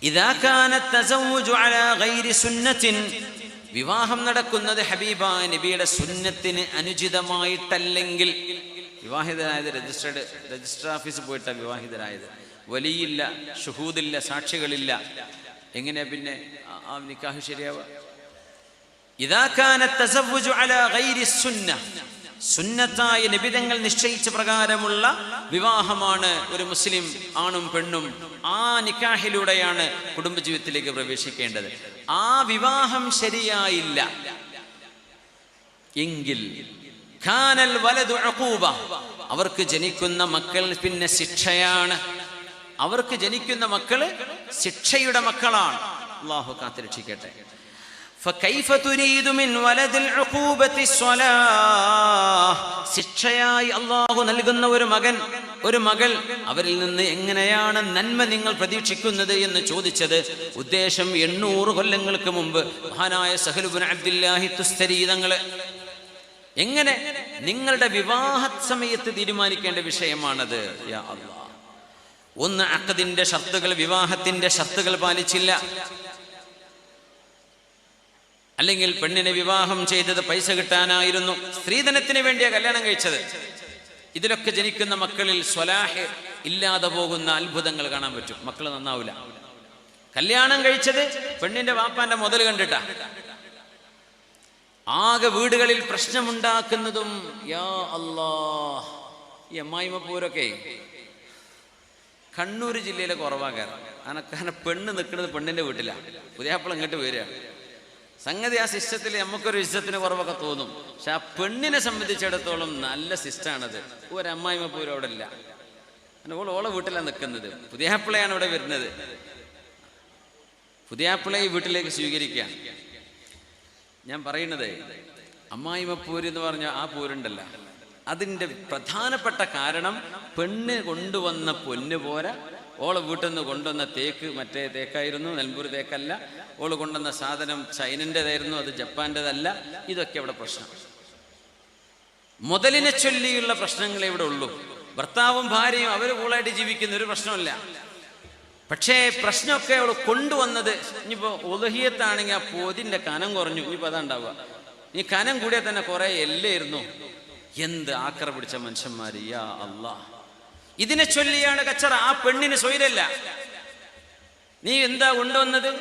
ഇദാ കാനത് തസവ്വുജു അലാ ഗൈരി സുന്നത്തിൻ, വിവാഹം നടക്കുന്നത് ഹബീബായ നബിയുടെ സുന്നത്തിന് അനുചിതമായിട്ടല്ലെങ്കിൽ, വിവാഹിതരായത് രജിസ്റ്റർ ഓഫീസിൽ പോയിട്ടാണ് വിവാഹിതരായത്, വലിയില്ല, ഷുഹൂദില്ല, സാക്ഷികളില്ല, എങ്ങനെയാ പിന്നെ ആ നിക്കാഹ് ശരിയാവുക? ഇദാ കാനത് തസവ്വുജു അലാ ഗൈരി സുന്ന, സുന്നത്തായ നബിതങ്ങൾ നിശ്ചയിച്ച പ്രകാരമുള്ള വിവാഹമാണ് ഒരു മുസ്ലിം ആണും പെണ്ണും ആ നിക്കാഹിലൂടെയാണ് കുടുംബജീവിതത്തിലേക്ക് പ്രവേശിക്കേണ്ടത്. ആ വിവാഹം ശരിയായില്ല എങ്കിൽ ഖാനൽ വലദു ഉഖൂബ, അവർക്ക് ജനിക്കുന്ന മക്കൾ പിന്നെ ശിക്ഷയാണ്. അവർക്ക് ജനിക്കുന്ന മക്കള് ശിക്ഷയുടെ മക്കളാണ്. അല്ലാഹു കാത്തുരക്ഷിക്കട്ടെ. فكيف تريد من ولد العقوبة الصلاة, ശിക്ഷയായി അല്ലാഹു നൽകുന്ന ഒരു മകൾ, അവരിൽ നിന്ന് എങ്ങനെയാണ് നന്മ നിങ്ങൾ പ്രതീക്ഷിക്കുന്നത് എന്ന് ചോദിച്ചത് ഉദ്ദേശം 800 കൊല്ലങ്ങൾക്ക് മുമ്പ് മഹാനായ സഹൽ ഇബ്നു അബ്ദുല്ലാഹി തുസ്തരി തങ്ങള്. എങ്ങനെ നിങ്ങളുടെ വിവാഹ സമയത്ത് തീരുമാനിക്കേണ്ട വിഷയമാണത്. യാ അല്ലാഹ്, ഒന്ന് അഖദിന്റെ ഷർത്തുകൾ, വിവാഹത്തിന്റെ ഷർത്തുകൾ പാലിച്ചില്ല, അല്ലെങ്കിൽ പെണ്ണിനെ വിവാഹം ചെയ്തത് പൈസ കിട്ടാനായിരുന്നു, സ്ത്രീധനത്തിന് വേണ്ടിയാ കല്യാണം കഴിച്ചത്. ഇതിലൊക്കെ ജനിക്കുന്ന മക്കളിൽ സ്വലാഹ് ഇല്ലാതെ പോകുന്ന അത്ഭുതങ്ങൾ കാണാൻ പറ്റും. മക്കൾ നന്നാവില്ല. കല്യാണം കഴിച്ചത് പെണ്ണിന്റെ വാപ്പാന്റെ മുതൽ കണ്ടിട്ടാ. ആകെ വീടുകളിൽ പ്രശ്നമുണ്ടാക്കുന്നതും യാ അല്ലാഹ്, ഈ അമ്മായിമ്മ പൂരൊക്കെ കണ്ണൂർ ജില്ലയിലെ കുറവാകാരം. അനക്കാനെ പെണ്ണ് നിൽക്കുന്നത് പെണ്ണിന്റെ വീട്ടിലാണ്, പുതിയാപ്പിള ഇങ്ങോട്ട് വരികയാണ്. സംഗതി ആ സിസ്റ്റത്തിൽ നമുക്കൊരു ഇഷ്ടത്തിന് കുറവൊക്കെ തോന്നും, പക്ഷെ ആ പെണ്ണിനെ സംബന്ധിച്ചിടത്തോളം നല്ല സിസ്റ്റമാണത്. ഒരമ്മായിമ്മ പോലും അവിടെ ഇല്ല, ഓളെ വീട്ടിലാണ് നിൽക്കുന്നത്. പുതിയാപ്പിളയാണ് ഇവിടെ വരുന്നത്. പുതിയാപ്പിളയെ വീട്ടിലേക്ക് സ്വീകരിക്കുക. ഞാൻ പറയുന്നത് അമ്മായിമ്മ പൂര് എന്ന് പറഞ്ഞ ആ പൂരുണ്ടല്ല, അതിൻ്റെ പ്രധാനപ്പെട്ട കാരണം പെണ്ണ് കൊണ്ടുവന്ന പൊന്ന് പോരാ, ഓളെ വീട്ടിൽ നിന്ന് കൊണ്ടുവന്ന തേക്ക് മറ്റേ തേക്കായിരുന്നു, നെൽമ്പൂർ തേക്കല്ല. ഓള് കൊണ്ടുവന്ന സാധനം ചൈനൻ്റെതായിരുന്നു, അത് ജപ്പാൻ്റെതല്ല. ഇതൊക്കെ ഇവിടെ പ്രശ്നം. മുതലിനെ ചൊല്ലിയുള്ള പ്രശ്നങ്ങളെ ഇവിടെ ഉള്ളൂ. ഭർത്താവും ഭാര്യയും അവർ കൂളായിട്ട് ജീവിക്കുന്ന ഒരു പ്രശ്നമല്ല. പക്ഷേ പ്രശ്നമൊക്കെ അവൾ കൊണ്ടുവന്നത്, ഇനിയിപ്പോൾ ഉലഹിയത്താണെങ്കിൽ ആ പോതിൻ്റെ കനം കുറഞ്ഞു, ഇനിയിപ്പോൾ അതാണ്ടാവുക. ഈ കനം കൂടിയാൽ തന്നെ കുറേ എല്ലായിരുന്നു. എന്ത് ആക്ര പിടിച്ച മനുഷ്യന്മാർ, യാ അല്ലാഹ്. ഇതിനെ ചൊല്ലിയാണ് കച്ചറ. ആ പെണ്ണിന് സ്വൈരല്ല. നീ എന്താ കൊണ്ടുവന്നത്?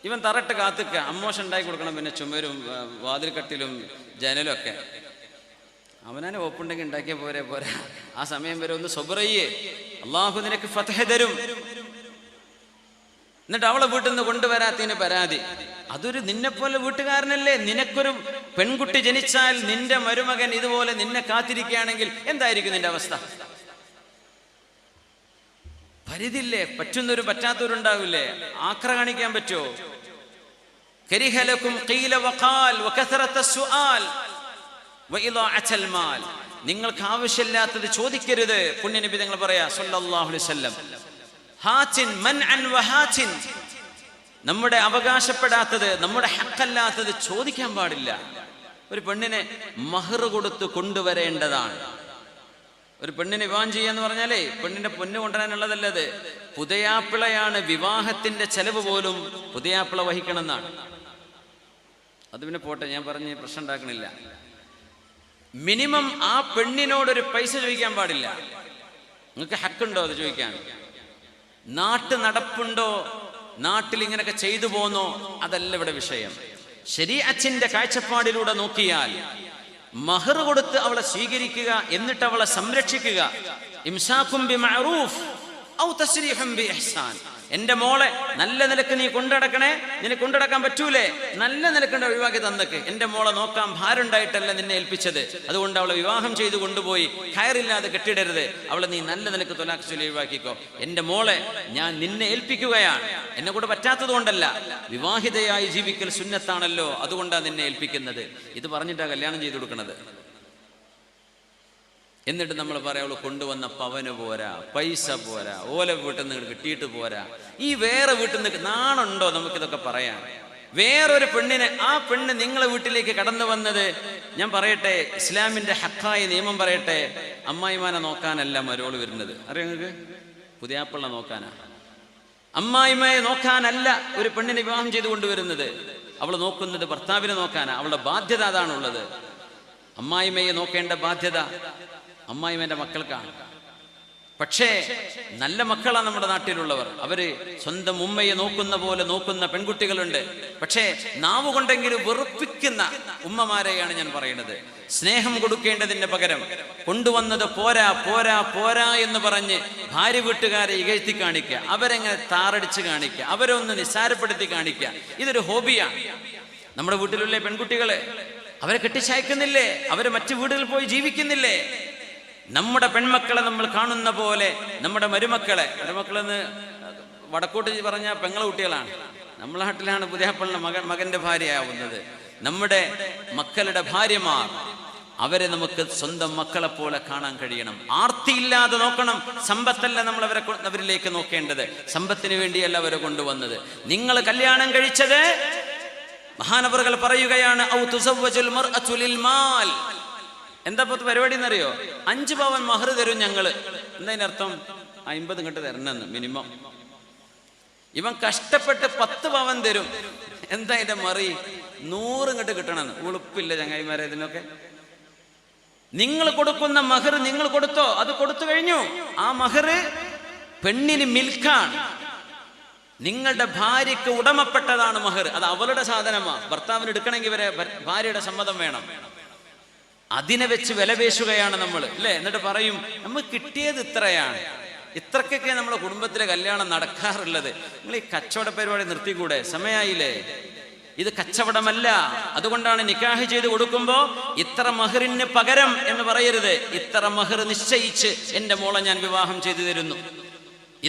ഇവൻ തറട്ട് കാത്തുക്ക, അമ്മോഷം ഉണ്ടാക്കി കൊടുക്കണം, പിന്നെ ചുമരും വാതിൽക്കട്ടിലും ജനലും ഒക്കെ. അവനെ ഒപ്പുണ്ടെങ്കിൽ ഉണ്ടാക്കിയ പോരാ. ആ സമയം വരെ ഒന്ന് സബറയ്യേ, അള്ളാഹു നിനക്ക് ഫതഹ് തരും. എന്നിട്ട് അവളെ വീട്ടിൽ നിന്ന് കൊണ്ടുവരാത്തതിന് പരാതി. അതൊരു നിന്നെപ്പോലെ വീട്ടുകാരനല്ലേ. നിനക്കൊരു പെൺകുട്ടി ജനിച്ചാൽ നിന്റെ മരുമകൻ ഇതുപോലെ നിന്നെ കാത്തിരിക്കുകയാണെങ്കിൽ എന്തായിരിക്കും നിന്റെ അവസ്ഥ? പരിധില്ലേ, പറ്റുന്നവരും പറ്റാത്തവരുണ്ടാവില്ലേ? ആക്ര കാണിക്കാൻ പറ്റുമോ? കരിഹലക്കും ഖീല വഖാൽ വകസറത സുആൽ വഇളാഅൽ മാൽ, നിങ്ങൾക്ക് ആവശ്യമില്ലാത്തത് ചോദിക്കരുത്. പുണ്യനബി തങ്ങൾ പറയാ സല്ലല്ലാഹു അലൈഹി വസല്ലം, ഹാത്തിൻ മൻഅൻ വഹാത്തിൻ, നമ്മുടെ അവകാശപ്പെടാത്തത്, നമ്മുടെ ഹക്കല്ലാത്തത് ചോദിക്കാൻ പാടില്ല. ഒരു പെണ്ണിനെ മഹർ കൊടുത്ത് കൊണ്ടുവരേണ്ടതാണ്. ഒരു പെണ്ണിനെ വിവാഹം ചെയ്യാന്ന് പറഞ്ഞാലേ പെണ്ണിന്റെ പൊന്ന് കൊണ്ടുവരാനുള്ളതല്ലത്. പുതിയാപ്പിളയാണ്, വിവാഹത്തിന്റെ ചെലവ് പോലും പുതിയാപ്പിള വഹിക്കണം എന്നാണ്. അത് പിന്നെ പോട്ടെ, ഞാൻ പറഞ്ഞ് പ്രശ്നം ഉണ്ടാക്കണില്ല. മിനിമം ആ പെണ്ണിനോടൊരു പൈസ ചോദിക്കാൻ പാടില്ല. നിങ്ങൾക്ക് ഹക്കുണ്ടോ അത് ചോദിക്കാൻ? നാട്ടു നടപ്പുണ്ടോ? നാട്ടിൽ ഇങ്ങനെയൊക്കെ ചെയ്തു പോന്നോ? അതല്ല ഇവിടെ വിഷയം. ശരീഅത്തിന്റെ കാഴ്ചപ്പാടിലൂടെ നോക്കിയാൽ മഹർ കൊടുത്ത് അവളെ സ്വീകരിക്കുക, എന്നിട്ട് അവളെ സംരക്ഷിക്കുക. ഇംസാകും ബിമഅറൂഫ് ഔ തസ്രീഹും ബിഇഹ്സാൻ. എന്റെ മോളെ നല്ല നിലക്ക് നീ കൊണ്ടടക്കണേ. നിനക്ക് കൊണ്ടടക്കാൻ പറ്റൂലേ? നല്ല നിലക്ക് ഒഴിവാക്കി തന്നേക്ക്. എന്റെ മോളെ നോക്കാൻ ഭാരമുണ്ടായിട്ടല്ല നിന്നെ ഏൽപ്പിച്ചത്. അതുകൊണ്ട് അവളെ വിവാഹം ചെയ്ത് കൊണ്ടുപോയി കയറില്ലാതെ കെട്ടിടരുത്. അവളെ നീ നല്ല നിലക്ക് തൊലാഖ് ചൊല്ലി ഒഴിവാക്കിക്കോ. എന്റെ മോളെ ഞാൻ നിന്നെ ഏൽപ്പിക്കുകയാണ്. എന്നെ കൂടെ പറ്റാത്തത് കൊണ്ടല്ല, വിവാഹിതയായി ജീവിക്കൽ സുന്നത്താണല്ലോ, അതുകൊണ്ടാണ് നിന്നെ ഏൽപ്പിക്കുന്നത്. ഇത് പറഞ്ഞിട്ടാണ് കല്യാണം ചെയ്തു കൊടുക്കുന്നത്. എന്നിട്ട് നമ്മൾ പറയാവുള്ളൂ കൊണ്ടുവന്ന പവന് പോരാ, പൈസ പോരാ, ഓല വീട്ടിൽ നിന്ന് കിട്ടിയിട്ട് പോരാ. ഈ വേറെ വീട്ടിൽ നിന്ന് നാണുണ്ടോ നമുക്കിതൊക്കെ പറയാൻ? വേറൊരു പെണ്ണിനെ, ആ പെണ്ണ് നിങ്ങളെ വീട്ടിലേക്ക് കടന്നു വന്നത്, ഞാൻ പറയട്ടെ, ഇസ്ലാമിന്റെ ഹക്കായ നിയമം പറയട്ടെ, അമ്മായിമാനെ നോക്കാനല്ല മരോള് വരുന്നത്. അറിയാം നിങ്ങൾക്ക്? പുതിയാപ്പിള്ള നോക്കാനാ. അമ്മായിമ്മയെ നോക്കാനല്ല ഒരു പെണ്ണിനെ വിവാഹം ചെയ്തു കൊണ്ടുവരുന്നത്. അവൾ നോക്കുന്നത് ഭർത്താവിനെ നോക്കാനാണ്. അവളുടെ ബാധ്യത അതാണുള്ളത്. അമ്മായിമ്മയെ നോക്കേണ്ട ബാധ്യത അമ്മായിമ്മേന്റെ മക്കൾക്കാണ്. പക്ഷേ നല്ല മക്കളാണ് നമ്മുടെ നാട്ടിലുള്ളവർ. അവര് സ്വന്തം ഉമ്മയെ നോക്കുന്ന പോലെ നോക്കുന്ന പെൺകുട്ടികളുണ്ട്. പക്ഷേ നാവ് കൊണ്ടെങ്കിലും വെറുപ്പിക്കുന്ന ഉമ്മമാരെയാണ് ഞാൻ പറയുന്നത്. സ്നേഹം കൊടുക്കേണ്ടതിന് പകരം കൊണ്ടുവന്നത് പോരാ പോരാ പോരാ എന്ന് പറഞ്ഞ് ഭാര്യ വീട്ടുകാരെ ഇകഴ്ത്തി കാണിക്കുക, അവരെങ്ങനെ താറടിച്ച് കാണിക്കുക, അവരെ ഒന്ന് നിസ്സാരപ്പെടുത്തി കാണിക്കുക. ഇതൊരു ഹോബിയാണ്. നമ്മുടെ വീട്ടിലുള്ള പെൺകുട്ടികളെ അവരെ കെട്ടിച്ചയക്കുന്നില്ലേ? അവര് മറ്റു വീടുകളിൽ പോയി ജീവിക്കുന്നില്ലേ? നമ്മുടെ പെൺമക്കളെ നമ്മൾ കാണുന്ന പോലെ നമ്മുടെ മരുമക്കളെന്ന് വടക്കോട്ട് പറഞ്ഞ പെങ്ങളെ കുട്ടികളാണ്. നമ്മളെ നാട്ടിലാണ് പുതിയപ്പള്ളിന്റെ മകന്റെ ഭാര്യയാവുന്നത്. നമ്മുടെ മക്കളുടെ ഭാര്യമാർ, അവരെ നമുക്ക് സ്വന്തം മക്കളെ പോലെ കാണാൻ കഴിയണം. ആർത്തിയില്ലാതെ നോക്കണം. സമ്പത്തല്ല നമ്മൾ അവരിലേക്ക് നോക്കേണ്ടത്. സമ്പത്തിന് വേണ്ടിയല്ല അവരെ കൊണ്ടുവന്നത്. നിങ്ങൾ കല്യാണം കഴിച്ചത്, മഹാനവറുകൾ പറയുകയാണ്, ഔ തുസവ്വജുൽ മർഅതു ലിൽ മാൽ. എന്താ പരിപാടി എന്നറിയോ? 5 പവൻ മഹർ തരും ഞങ്ങള്. എന്താതിനർത്ഥം? 50 ഇങ്ങോട്ട് തരണമെന്ന് മിനിമം. ഇവൻ കഷ്ടപ്പെട്ട് 10 പവൻ തരും. എന്താ അതിന്റെ മറി? 100 ഇങ്ങോട്ട് കിട്ടണമെന്ന്. ഉളുപ്പില്ല ചങ്ങായിമാരെ ഇതിനൊക്കെ. നിങ്ങൾ കൊടുക്കുന്ന മഹർ നിങ്ങൾ കൊടുത്തോ? അത് കൊടുത്തു കഴിഞ്ഞു. ആ മഹർ പെണ്ണിന് മിൽക്കാണ്. നിങ്ങളുടെ ഭാര്യയ്ക്ക് ഉടമപ്പെട്ടതാണ് മഹർ. അത് അവളുടെ സാധനമാണ്. ഭർത്താവിന് എടുക്കണമെങ്കിൽ വരെ ഭാര്യയുടെ സമ്മതം വേണം. അതിനെ വെച്ച് വിലപേശുകയാണ് നമ്മൾ, അല്ലേ? എന്നിട്ട് പറയും നമുക്ക് കിട്ടിയത് ഇത്രയാണ്. ഇത്രക്കൊക്കെ നമ്മുടെ കുടുംബത്തിലെ കല്യാണം നടക്കാറുള്ളത്. നിങ്ങൾ ഈ കച്ചവട പരിപാടി നിർത്തിക്കൂടെ? സമയായില്ലേ? ഇത് കച്ചവടമല്ല. അതുകൊണ്ടാണ് നിക്കാഹ് ചെയ്ത് കൊടുക്കുമ്പോ ഇത്ര മഹറിന് പകരം എന്ന് പറയരുത്. ഇത്ര മഹർ നിശ്ചയിച്ച് എന്റെ മോളെ ഞാൻ വിവാഹം ചെയ്തു തരുന്നു.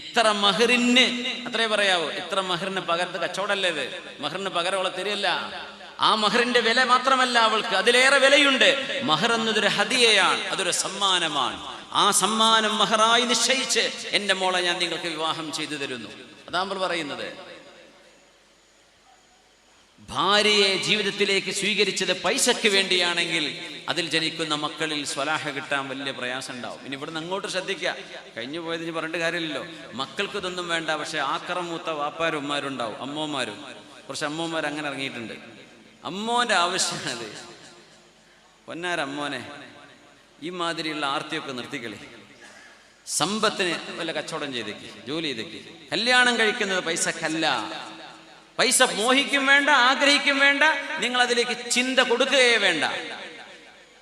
ഇത്ര മഹറിന് അത്രേ പറയാവൂ. ഇത്ര മഹറിന് പകരത്ത് കച്ചവടമല്ലേ ഇത്? മഹറിന് പകരം അവളെ തരില്ല. ആ മഹറിന്റെ വില മാത്രമല്ല അവൾക്ക്, അതിലേറെ വിലയുണ്ട്. മഹർ എന്നതൊരു ഹദിയയാണ്, അതൊരു സമ്മാനമാണ്. ആ സമ്മാനം മഹറായി നിശ്ചയിച്ച് എന്റെ മോളെ ഞാൻ നിങ്ങൾക്ക് വിവാഹം ചെയ്തു തരുന്നു. അതാ നമ്മൾ പറയുന്നത്. ഭാര്യയെ ജീവിതത്തിലേക്ക് സ്വീകരിച്ചത് പൈസയ്ക്ക് വേണ്ടിയാണെങ്കിൽ അതിൽ ജനിക്കുന്ന മക്കളിൽ സ്വലാഹ കിട്ടാൻ വലിയ പ്രയാസം ഉണ്ടാവും. ഇനി ഇവിടുന്ന് അങ്ങോട്ട് ശ്രദ്ധിക്കുക. കഴിഞ്ഞു പോയതിന് പറഞ്ഞിട്ട് കാര്യമില്ലല്ലോ. മക്കൾക്ക് ഇതൊന്നും വേണ്ട. പക്ഷെ ആക്രം മൂത്ത വാപ്പാരും ഉമ്മാരുണ്ടാവും, അമ്മോമാരും. കുറച്ച് അമ്മോമാർ അങ്ങനെ ഇറങ്ങിയിട്ടുണ്ട്. അമ്മോന്റെ ആവശ്യമാണത്. പൊന്നാരമ്മോനെ, ഈ മാതിരിയുള്ള ആർത്തിയൊക്കെ നിർത്തിക്കളി. സമ്പത്തിന് വല്ല കച്ചവടം ചെയ്തേക്ക്, ജോലി ചെയ്തേക്ക്. കല്യാണം കഴിക്കുന്നത് പൈസക്കല്ല. പൈസ മോഹിക്കും വേണ്ട, ആഗ്രഹിക്കും വേണ്ട, നിങ്ങൾ അതിലേക്ക് ചിന്ത കൊടുക്കുകയേ വേണ്ട.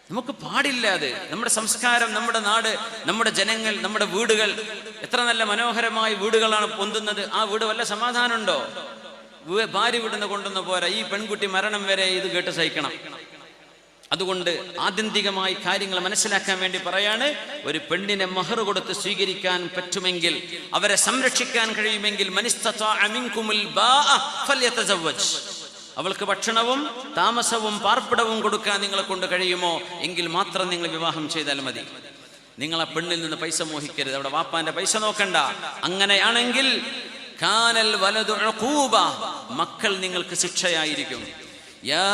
നമുക്ക് പാടില്ല അത്. നമ്മുടെ സംസ്കാരം, നമ്മുടെ നാട്, നമ്മുടെ ജനങ്ങൾ, നമ്മുടെ വീടുകൾ എത്ര നല്ല മനോഹരമായ വീടുകളാണ് പൊന്തുന്നത്. ആ വീട് വല്ല സമാധാനമുണ്ടോ? ഭാര്യ വിടുന്ന കൊണ്ടുവന്ന പോരാ, ഈ പെൺകുട്ടി മരണം വരെ ഇത് കേട്ട് സഹിക്കണം. അതുകൊണ്ട് ആത്യന്തികമായി കാര്യങ്ങൾ മനസ്സിലാക്കാൻ വേണ്ടി പറയാണ്, ഒരു പെണ്ണിനെ മഹർ കൊടുത്ത് സ്വീകരിക്കാൻ പറ്റുമെങ്കിൽ, അവരെ സംരക്ഷിക്കാൻ കഴിയുമെങ്കിൽ, അവൾക്ക് ഭക്ഷണവും താമസവും പാർപ്പിടവും കൊടുക്കാൻ നിങ്ങളെ കൊണ്ട് കഴിയുമോ എങ്കിൽ മാത്രം നിങ്ങൾ വിവാഹം ചെയ്താൽ മതി. നിങ്ങൾ ആ പെണ്ണിൽ നിന്ന് പൈസ മോഹിക്കരുത്. അവിടെ വാപ്പാന്റെ പൈസ നോക്കണ്ട. അങ്ങനെയാണെങ്കിൽ കാനൽ വലദു ഉഖൂബ, മക്കൾ നിങ്ങൾക്ക് ശിക്ഷയായിരിക്കും. യാ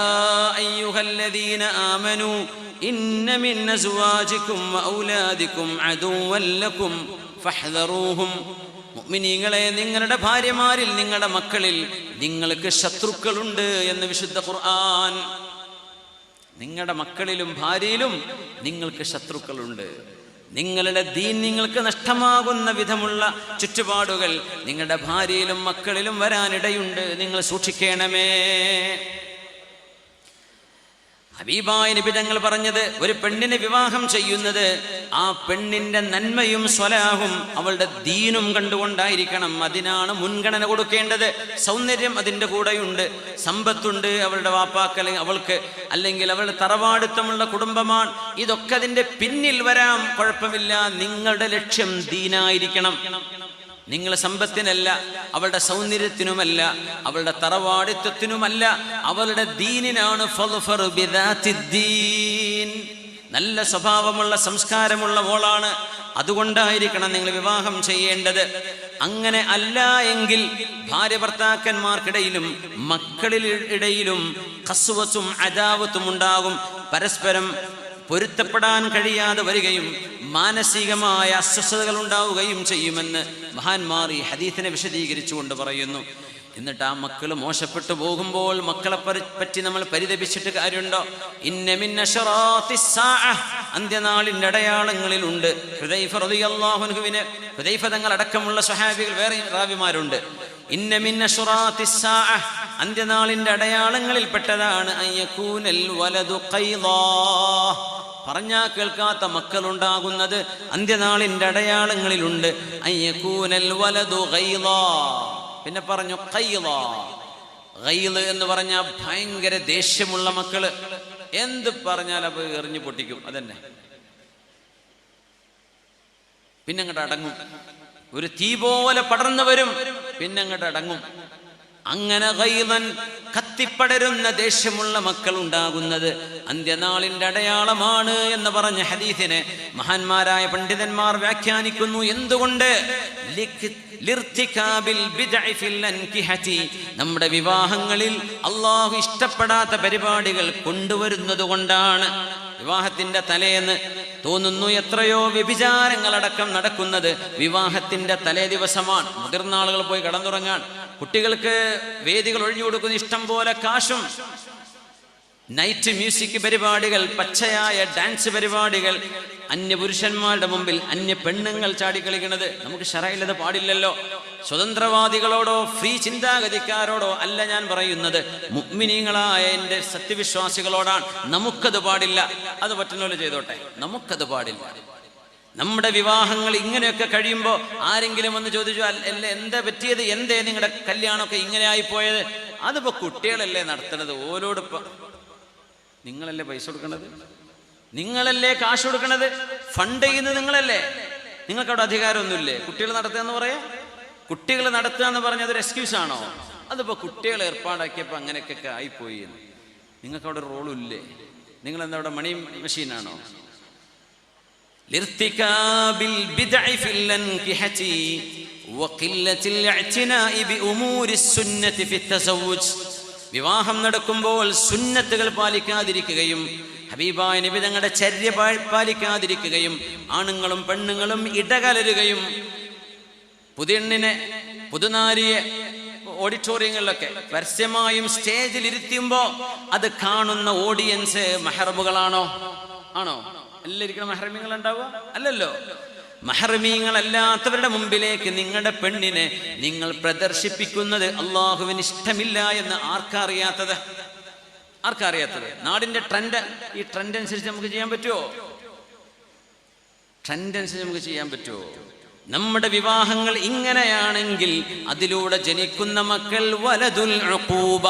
അയ്യുഹല്ലദീന ആമനൂ ഇന്ന മിൻ അസ്വാജികും വഔലാദികും അദുവ്വൻ ലക്കും ഫഹ്ദറൂഹും. മുഅ്മിനീങ്ങളെ, നിങ്ങളുടെ ഭാര്യമാരിൽ, നിങ്ങളുടെ മക്കളിൽ നിങ്ങൾക്ക് ശത്രുക്കളുണ്ട് എന്ന് വിശുദ്ധ ഖുർആൻ. നിങ്ങളുടെ മക്കളിലും ഭാര്യയിലും നിങ്ങൾക്ക് ശത്രുക്കളുണ്ട്. നിങ്ങളുടെ ദീൻ നിങ്ങൾക്ക് നഷ്ടമാകുന്ന വിധമുള്ള ചുറ്റുപാടുകൾ നിങ്ങളുടെ ഭാര്യയിലും മക്കളിലും വരാനിടയുണ്ട്. നിങ്ങൾ സൂക്ഷിക്കണമേ. ഹബീബായ നബി തങ്ങൾ പറഞ്ഞത്, ഒരു പെണ്ണിനെ വിവാഹം ചെയ്യുന്നത് ആ പെണ്ണിന്റെ നന്മയും സ്വലാഹും അവളുടെ ദീനും കണ്ടുകൊണ്ടായിരിക്കണം. അതിനാണ് മുൻഗണന കൊടുക്കേണ്ടത്. സൗന്ദര്യം അതിൻ്റെ കൂടെയുണ്ട്, സമ്പത്തുണ്ട്, അവളുടെ വാപ്പാക്കൽ അവൾക്ക്, അല്ലെങ്കിൽ അവളുടെ തറവാടിത്തമുള്ള കുടുംബമാണ്, ഇതൊക്കെ അതിൻ്റെ പിന്നിൽ വരാം, കുഴപ്പമില്ല. നിങ്ങളുടെ ലക്ഷ്യം ദീനായിരിക്കണം. നിങ്ങൾ സമ്പത്തിനല്ല, അവളുടെ സൗന്ദര്യത്തിനുമല്ല, അവളുടെ തറവാടിത്വത്തിനുമല്ല, അവളുടെ ദീനിനാണ്. നല്ല സ്വഭാവമുള്ള സംസ്കാരമുള്ള മോളാണ്, അതുകൊണ്ടായിരിക്കണം നിങ്ങൾ വിവാഹം ചെയ്യേണ്ടത്. അങ്ങനെ അല്ല എങ്കിൽ ഭാര്യ ഭർത്താക്കന്മാർക്കിടയിലും മക്കളിൽ ഇടയിലും ഖസ്വത്തും അദാവത്തും ഉണ്ടാകും. പരസ്പരം പൊരുത്തപ്പെടാൻ കഴിയാതെ വരികയും മാനസികമായ അസ്വസ്ഥതകൾ ഉണ്ടാവുകയും ചെയ്യുമെന്ന് മഹാന്മാർ ഈ ഹദീസിനെ വിശദീകരിച്ചുകൊണ്ട് പറയുന്നു. എന്നിട്ട് ആ മക്കൾ മോശപ്പെട്ടു പോകുമ്പോൾ മക്കളെ പറ്റി നമ്മൾ പരിതപിച്ചിട്ട് കാര്യമുണ്ടോ? ഇന്ന മിൻ അശറാത്തിസ് സാഅ, അന്ത്യനാളിന്റെ അടയാളങ്ങളിലുണ്ട്. ഹുദൈഫ റളിയല്ലാഹു അൻഹുവിനെ, ഹുദൈഫ തങ്ങൾ അടക്കമുള്ള സ്വഹാബികൾ വേറെ റാവിമാരുണ്ട്. ഇന്ന മിൻ അശറാത്തിസ് സാഅ, അന്ത്യനാളിന്റെ അടയാളങ്ങളിൽ പെട്ടതാണ് അയ്യകൂനൽ വലദു ഖൈദാ, പറഞ്ഞാ കേൾക്കാത്ത മക്കളുണ്ടാകുന്നത് അന്ത്യനാളിന്റെ അടയാളങ്ങളിലുണ്ട്. അയ്യകൂനൽ വലദു ഖൈദാ, പിന്നെ പറഞ്ഞു ഖൈദ. ഖൈദ് എന്ന് പറഞ്ഞാൽ ഭയങ്കര ദേഷ്യമുള്ള മക്കള്, എന്ത് പറഞ്ഞാൽ അപ്പൊ എറിഞ്ഞു പൊട്ടിക്കും, അതന്നെ. പിന്നെ അങ്ങോട്ട് അടങ്ങും, ഒരു തീ പോലെ പടർന്നു വരും, പിന്നെ അങ്ങോട്ട് അടങ്ങും. അങ്ങനെ ഖൈദൻ, കത്തിപ്പടരുന്ന ദേഷ്യമുള്ള മക്കൾ ഉണ്ടാകുന്നത് അന്ത്യനാളിന്റെ അടയാളമാണ് എന്ന് പറഞ്ഞ ഹദീസിനെ മഹാന്മാരായ പണ്ഡിതന്മാർ വ്യാഖ്യാനിക്കുന്നു. എന്തുകൊണ്ട്? നമ്മുടെ വിവാഹങ്ങളിൽ അള്ളാഹു ഇഷ്ടപ്പെടാത്ത പരിപാടികൾ കൊണ്ടുവരുന്നത് കൊണ്ടാണ്. വിവാഹത്തിന്റെ തലേന്ന് തോന്നുന്നു എത്രയോ വ്യഭിചാരങ്ങളടക്കം നടക്കുന്നത് വിവാഹത്തിന്റെ തലേ ദിവസമാണ്. മുതിർന്ന ആളുകൾ പോയി കടന്നുറങ്ങാൻ, കുട്ടികൾക്ക് വേദികൾ ഒഴിഞ്ഞു കൊടുക്കുന്ന ഇഷ്ടം പോലെ കാശും, നൈറ്റ് മ്യൂസിക് പരിപാടികൾ, പച്ചയായ ഡാൻസ് പരിപാടികൾ, അന്യപുരുഷന്മാരുടെ മുമ്പിൽ അന്യ പെണ്ണുങ്ങൾ ചാടിക്കളിക്കുന്നത്. നമുക്ക് ശറയിലത് പാടില്ലല്ലോ. സ്വതന്ത്രവാദികളോടോ ഫ്രീ ചിന്താഗതിക്കാരോടോ അല്ല ഞാൻ പറയുന്നത്, മുഅ്മിനീങ്ങളായ എൻ്റെ സത്യവിശ്വാസികളോടാണ്. നമുക്കത് പാടില്ല. അത് പറ്റുന്നപോലെ ചെയ്തോട്ടെ, നമുക്കത് പാടില്ല. നമ്മുടെ വിവാഹങ്ങൾ ഇങ്ങനെയൊക്കെ കഴിയുമ്പോൾ ആരെങ്കിലും വന്ന് ചോദിച്ചു, അല്ല എന്താ പറ്റിയത്, എന്തേ നിങ്ങളുടെ കല്യാണമൊക്കെ ഇങ്ങനെ ആയിപ്പോയത്? അതിപ്പോ കുട്ടികളല്ലേ നടത്തണത്, ഓരോടിപ്പോ നിങ്ങളല്ലേ പൈസ കൊടുക്കണത്, നിങ്ങളല്ലേ കാശ് കൊടുക്കണത്, ഫണ്ട് ചെയ്യുന്നത് നിങ്ങളല്ലേ, നിങ്ങൾക്ക് അവിടെ അധികാരമൊന്നുമില്ലേ കുട്ടികൾ നടത്തുക എന്ന് പറയാ? കുട്ടികൾ നടത്തുക എന്ന് പറഞ്ഞാൽ അതൊരു എക്സ്ക്യൂസ് ആണോ? അതിപ്പോ കുട്ടികൾ ഏർപ്പാടാക്കിയപ്പോൾ അങ്ങനെയൊക്കെ ആയിപ്പോയി. നിങ്ങൾക്ക് അവിടെ റോളും ഇല്ലേ? നിങ്ങൾ എന്താ അവിടെ മണി മെഷീനാണോ? വിവാഹം നടക്കുമ്പോൾ സുന്നത്തുകൾ പാലിക്കാതിരിക്കുകയും ഹബീബായ നബി തങ്ങളുടെ ചര്യ പാലിക്കാതിരിക്കുകയും ആണുങ്ങളും പെണ്ണുങ്ങളും ഇടകലരുകയും പുതിയണ്ണിനെ പുതുനാരിയെ ഓഡിറ്റോറിയങ്ങളിലൊക്കെ പരസ്യമായും സ്റ്റേജിൽ ഇരുത്തുമ്പോൾ അത് കാണുന്ന ഓഡിയൻസ് മെഹ്റമുകളാണോ? ആണോ? എല്ലായിരിക്കണം മെഹ്റമീങ്ങൾ ഉണ്ടാവുക? അല്ലല്ലോ. മെഹ്റമീങ്ങളല്ലാത്തവരുടെ മുമ്പിലേക്ക് നിങ്ങളുടെ പെണ്ണിനെ നിങ്ങൾ പ്രദർശിപ്പിക്കുന്നത് അള്ളാഹുവിന് ഇഷ്ടമില്ല എന്ന് ആർക്കറിയാത്തത്? ആർക്കറിയാത്തത്? നാടിന്റെ ട്രെൻഡ്, ഈ ട്രെൻഡ് അനുസരിച്ച് നമുക്ക് ചെയ്യാൻ പറ്റുമോ? ട്രെൻഡ് അനുസരിച്ച് നമുക്ക് ചെയ്യാൻ പറ്റുമോ? നമ്മുടെ വിവാഹങ്ങൾ ഇങ്ങനെയാണെങ്കിൽ അതിലൂടെ ജനിക്കുന്ന മക്കൾ വലദുൽ ഉഖൂബ,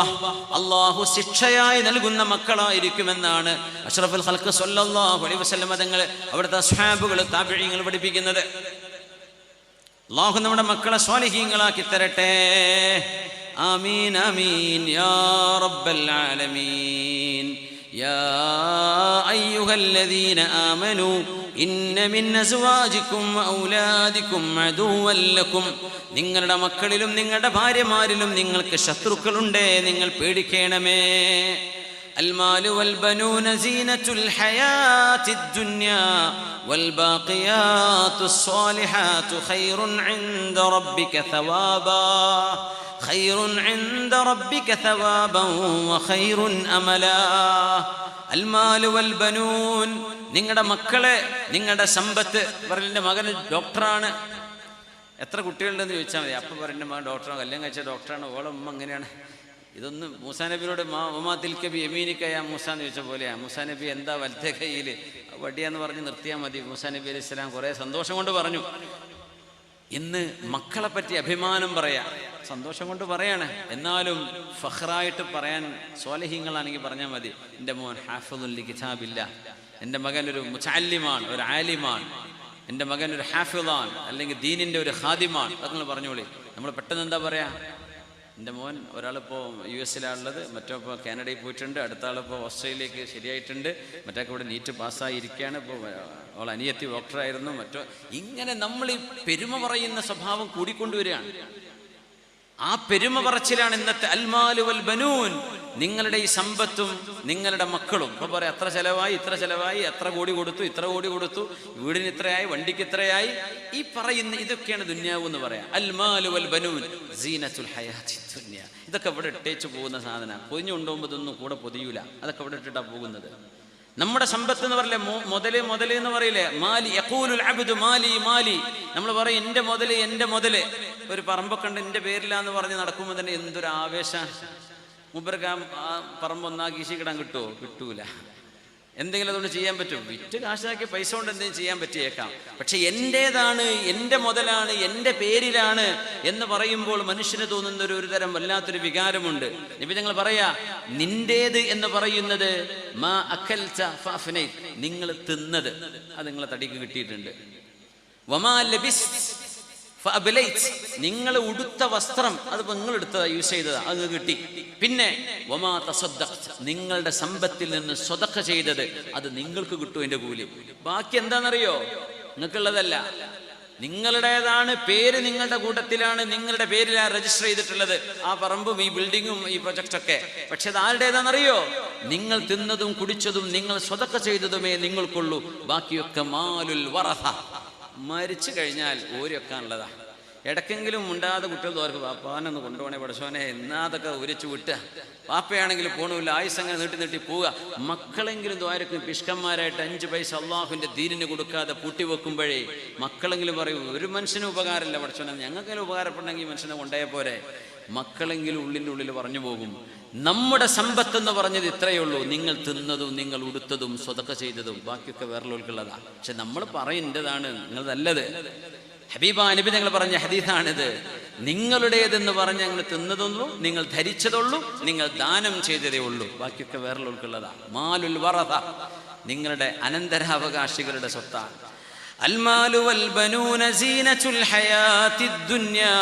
അല്ലാഹു ശിക്ഷയായി നൽകുന്ന മക്കളായിരിക്കുമെന്നാണ് അഷ്റഫുൽ ഖൽഖ് സ്വല്ലല്ലാഹു അലൈഹി വസല്ലം തങ്ങൾ, അവിടുത്തെ സ്വഹാബുകൾ, താബിഈങ്ങൾ പഠിപ്പിക്കുന്നത്. അല്ലാഹു നമ്മുടെ മക്കളെ സ്വാലിഹീങ്ങളാക്കി തരട്ടെ. ആമീൻ ആമീൻ യാ റബ്ബൽ ആലമീൻ. യാ അയ്യുഹല്ലദീന ആമനൂ ഇന്ന മിൻ അസ്വാജിക്കും വഔലാദിക്കും അദുവ്വൻ ലക്കും. നിങ്ങളുടെ മക്കളിലും നിങ്ങളുടെ ഭാര്യമാരിലും നിങ്ങൾക്ക് ശത്രുക്കളുണ്ട്, നിങ്ങൾ പേടിക്കണമേ. المال والبنون زينة الحياة الدنيا والباقيات الصالحات خير عند ربك ثوابا خير عند ربك ثوابا وخير أملا. المال والبنون, നിങ്ങളുടെ മക്കളെ, നിങ്ങളുടെ സമ്പത്ത്. പറഞ്ഞ മകൻ ഡോക്ടറാണ്, എത്ര കുട്ടികളുണ്ടെന്ന് ചോദിച്ചാൽ മതി. അപ്പം പറഞ്ഞ മകൻ ഡോക്ടറാണ്, കല്യാണം കഴിച്ച ഡോക്ടറാണ്, ഓളം ഉമ്മ അങ്ങനെയാണ്. ഇതൊന്നും മൂസാ നബിയോട് മാതിൽക്കബി യമീനിക്കയാ മൂസ എന്ന് ചോദിച്ച പോലെയാണ്. മൂസാ നബി എന്താ വലത്തെ കയ്യിൽ വടിയാന്ന് പറഞ്ഞ് നിർത്തിയാൽ മതി. മൂസാ നബി അലൈഹി സ്വലാം കുറേ സന്തോഷം കൊണ്ട് പറഞ്ഞു. ഇന്ന് മക്കളെ പറ്റി അഭിമാനം പറയാം, സന്തോഷം കൊണ്ട് പറയാണ്. എന്നാലും ഫഖ്റായിട്ട് പറയാൻ സ്വാലിഹീങ്ങളാണെങ്കിൽ പറഞ്ഞാൽ മതി, എൻ്റെ മോൻ ഹാഫിദുൽ കിതാബില്ല, എൻ്റെ മകൻ ഒരു മുതഅല്ലിമാണ്, ഒരു ആലിമാണ്, എൻ്റെ മകൻ ഒരു ഹാഫിദാണ്, അല്ലെങ്കിൽ ദീനിൻ്റെ ഒരു ഖാദിമാണ്. അത് നിങ്ങൾ പറഞ്ഞോളി. നമ്മൾ പെട്ടെന്ന് എന്താ പറയാ, എൻ്റെ മോൻ ഒരാളിപ്പോൾ US-ലാണുള്ളത്, മറ്റോ കാനഡയിൽ പോയിട്ടുണ്ട്, അടുത്ത ആളിപ്പോൾ ഓസ്ട്രേലിയക്ക് ശരിയായിട്ടുണ്ട്, മറ്റൊക്കെ ഇവിടെ നീറ്റ് പാസ്സായിരിക്കുകയാണ്, ഇപ്പോൾ അവൾ അനിയത്തി ഡോക്ടറായിരുന്നു, മറ്റോ. ഇങ്ങനെ നമ്മൾ ഈ പെരുമ പറയുന്ന സ്വഭാവം കൂടിക്കൊണ്ടുവരികയാണ്. ആ പെരുമ പറച്ചിലാണ് ഇന്നത്തെ അൽമാലു വൽ ബനൂൻ. നിങ്ങളുടെ ഈ സമ്പത്തും നിങ്ങളുടെ മക്കളും ഇപ്പൊ പറയാം അത്ര ചെലവായി ഇത്ര ചെലവായി, എത്ര കോടി കൊടുത്തു, ഇത്ര കോടി കൊടുത്തു, വീടിന് ഇത്രയായി, വണ്ടിക്ക് ഇത്രയായി, ഈ പറയുന്ന ഇതൊക്കെയാണ് ദുന്യാവ് എന്ന് പറയാം. അൽ മാലു വൽ ബനൂൻ സീനത്തുൽ ഹയാത്തി ദുനിയ. ഇതൊക്കെ ഇവിടെ ഇട്ടേച്ചു പോകുന്ന സാധനം. പൊതിഞ്ഞു കൊണ്ടുപോകുമ്പോൾ ഇതൊന്നും കൂടെ പൊതിയൂല, അതൊക്കെ ഇവിടെ ഇട്ടിട്ടാ പോകുന്നത്. നമ്മുടെ സമ്പത്ത് എന്ന് പറയില്ലേ, മുതല് എന്ന് പറയില്ലേ, മാലി യഖൂലുൽ അബ്ദു മാലി മാലി. നമ്മൾ പറയും എൻ്റെ മുതല്. ഒരു പറമ്പൊക്കെ ഉണ്ട് എൻ്റെ പേരിലാന്ന് പറഞ്ഞ് നടക്കുമ്പോൾ തന്നെ എന്തൊരു ആവേശം. മുമ്പർക്ക് ആ പറമ്പ് ഒന്നാക്കി ഈശിക്കിടാൻ കിട്ടുമോ? കിട്ടൂല. എന്തെങ്കിലും അതുകൊണ്ട് ചെയ്യാൻ പറ്റും? വിറ്റ് കാശാക്കി പൈസ കൊണ്ട് എന്തെങ്കിലും ചെയ്യാൻ പറ്റിയേക്കാം. പക്ഷെ എൻ്റേതാണ്, എൻ്റെ മുതലാണ്, എൻ്റെ പേരിലാണ് എന്ന് പറയുമ്പോൾ മനുഷ്യന് തോന്നുന്ന ഒരു തരം വല്ലാത്തൊരു വികാരമുണ്ട്. നബി ഞങ്ങൾ പറയാ, നിന്റേത് എന്ന് പറയുന്നത് മാ അക്കൽത ഫഅഫ്നൈ, നിങ്ങൾ തിന്നത് അത് നിങ്ങളെ തടിക്ക് കിട്ടിയിട്ടുണ്ട്. വമാ ലബിസ് ഫഅബ്ലൈത്, നിങ്ങൾ ഉടുത്ത വസ്ത്രം അതിപ്പോ നിങ്ങൾ എടുത്തതാ, യൂസ് ചെയ്തതാ, അത് കിട്ടി. പിന്നെ വമാ തസദ്ദഖ്ത, നിങ്ങളുടെ സമ്പത്തിൽ നിന്ന് സ്വതക്ക ചെയ്തത് അത് നിങ്ങൾക്ക് കിട്ടും എൻ്റെ കൂലി. ബാക്കി എന്താണെന്നറിയോ? നിങ്ങൾക്കുള്ളതല്ല, നിങ്ങളുടേതാണ്. പേര് നിങ്ങളുടെ കൂട്ടത്തിലാണ്, നിങ്ങളുടെ പേരിലാണ് രജിസ്റ്റർ ചെയ്തിട്ടുള്ളത്, ആ പറമ്പും ഈ ബിൽഡിങ്ങും ഈ പ്രൊജക്റ്റൊക്കെ. പക്ഷെ അത് ആരുടേതാണെന്നറിയോ? നിങ്ങൾ തിന്നതും കുടിച്ചതും നിങ്ങൾ സ്വതക്ക ചെയ്തതുമേ നിങ്ങൾക്കുള്ളൂ. ബാക്കിയൊക്കെ മാലുൽ വറഥ, മരിച്ചു കഴിഞ്ഞാൽ ഓരിവെക്കാനുള്ളതാ. ഇടയ്ക്കെങ്കിലും ഉണ്ടാതെ കുട്ടികൾ തോർക്ക് പാപ്പാനൊന്ന് കൊണ്ടുപോകണേ പഠിച്ചോനെ എന്നാ അതൊക്കെ ഉരച്ചു വിട്ടുക. പാപ്പയാണെങ്കിൽ പോണില്ല, ആയുസ് അങ്ങനെ നീട്ടി പോവുക. മക്കളെങ്കിലും ദ്വാരക്കും പിഷ്കന്മാരായിട്ട് 5 പൈസ അള്ളാഹുവിൻ്റെ ദീനിന് കൊടുക്കാതെ പൂട്ടിവെക്കുമ്പോഴേ മക്കളെങ്കിലും പറയും ഒരു മനുഷ്യനും ഉപകാരമില്ല പഠിച്ചോനെ, ഞങ്ങൾക്കെങ്കിലും ഉപകാരപ്പെടണമെങ്കിൽ മനുഷ്യനെ കൊണ്ടുപോയ പോരെ. മക്കളെങ്കിലും ഉള്ളിൽ പറഞ്ഞു പോകും. നമ്മുടെ സമ്പത്തെന്ന് പറഞ്ഞത് ഇത്രയേ ഉള്ളൂ, നിങ്ങൾ തിന്നതും നിങ്ങൾ ഉടുത്തതും സ്വതക്ക ചെയ്തതും, ബാക്കിയൊക്കെ വേറെയുള്ളവർക്കുള്ളതാ. പക്ഷെ നമ്മൾ പറയുന്നതാണ് നിങ്ങളതല്ലത്. ഹബീബ നബി ഞങ്ങൾ പറഞ്ഞ ഹദീസാണിത്. നിങ്ങളുടേതെന്ന് പറഞ്ഞ് ഞങ്ങൾ തിന്നതുള്ളൂ, നിങ്ങൾ ധരിച്ചതുള്ളൂ, നിങ്ങൾ ദാനം ചെയ്തതേ ഉള്ളൂ, ബാക്കിയൊക്കെ വേറെയുള്ളവർക്കുള്ളതാ. മാലുൽ വറഥ, നിങ്ങളുടെ അനന്തരാവകാശികളുടെ സ്വത്താണ്. المال والبنون زينة الحياة الدنيا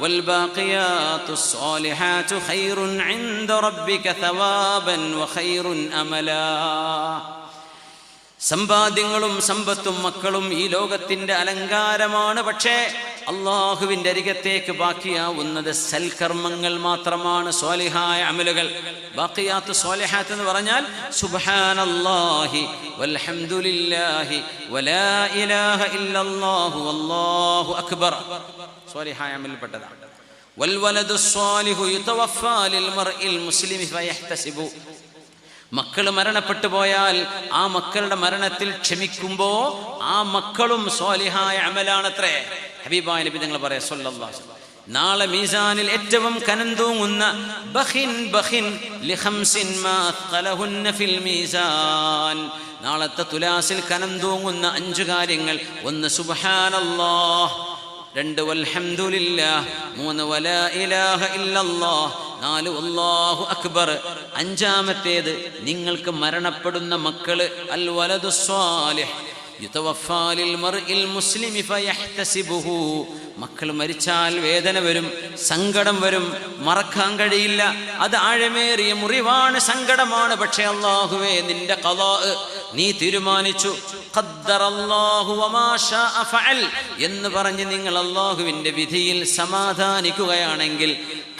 والباقيات الصالحات خير عند ربك ثوابا وخير أملا. സമ്പാദ്യങ്ങളും സമ്പത്തും മക്കളും ഈ ലോകത്തിന്റെ അലങ്കാരമാണ്. പക്ഷേ അള്ളാഹുവിന്റെ അരികത്തേക്ക് ബാക്കിയാവുന്നത് സൽക്കർമ്മങ്ങൾ മാത്രമാണ്, സ്വാലിഹായ അമലുകൾ. ബാഖിയാത്തു സ്വാലിഹാത്ത് എന്ന് പറഞ്ഞാൽ സുബ്ഹാനല്ലാഹി വൽഹംദുലില്ലാഹി വലാ ഇലാഹ ഇല്ലല്ലാഹു വല്ലാഹു അക്ബർ, സ്വാലിഹായ അമലിൽപ്പെട്ടതാണ്. വൽവലദു സ്വാലിഹു യുതവഫാ ലിൽ മർഇൽ മുസ്ലിമി ഫയഹ്തസിബു, മക്കൾ മരണപ്പെട്ടു പോയാൽ ആ മക്കളുടെ മരണത്തിൽ ക്ഷമിക്കുമ്പോ ആ മക്കളും സ്വാലിഹായ അമലാണത്രേ. ഹബീബായ നബി തങ്ങൾ പറയാ സല്ലല്ലാഹു അലൈഹി വസല്ലം, നാളെ മീസാനിൽ ഏറ്റവും കനം തൂങ്ങുന്ന ബഖിൻ ലിഖംസിൻ മാ അത്ഖലഹുന്ന ഫിൽ മീസാൻ, നാളത്തെ തുലാസിൽ കനം തൂങ്ങുന്ന 5 കാര്യങ്ങൾ. 1 സുബ്ഹാനല്ലാഹ്, 2 വൽഹംദുലില്ലാഹ്, 3 വലാ ഇലാഹ ഇല്ലല്ലാഹ്, 4 അല്ലാഹു അക്ബർ. 5-മത്തേത് നിങ്ങൾക്ക് മരണപ്പെടുന്ന മക്കള് അൽ വലദു സ്വാലിഹ് യുതവഫാ ലിൽ മർഇൽ മുസ്ലിമി ഫയഹ്തസിബുഹു, മക്കൾ മരിച്ചാൽ വേദന വരും, സങ്കടം വരും, മറക്കാൻ കഴിയില്ല. അത് ആഴമേറിയ മുറിവാണ്, സങ്കടമാണ്. പക്ഷേ അല്ലാഹുവേ നിന്റെ ഖളാ, നീ തീരുമാനിച്ചു, ഖദ്ദറല്ലാഹു വമാ ശാഅ ഫഅൽ എന്ന് പറഞ്ഞ് നിങ്ങൾ അല്ലാഹുവിന്റെ വിധിയിൽ സമാധാനിക്കുകയാണെങ്കിൽ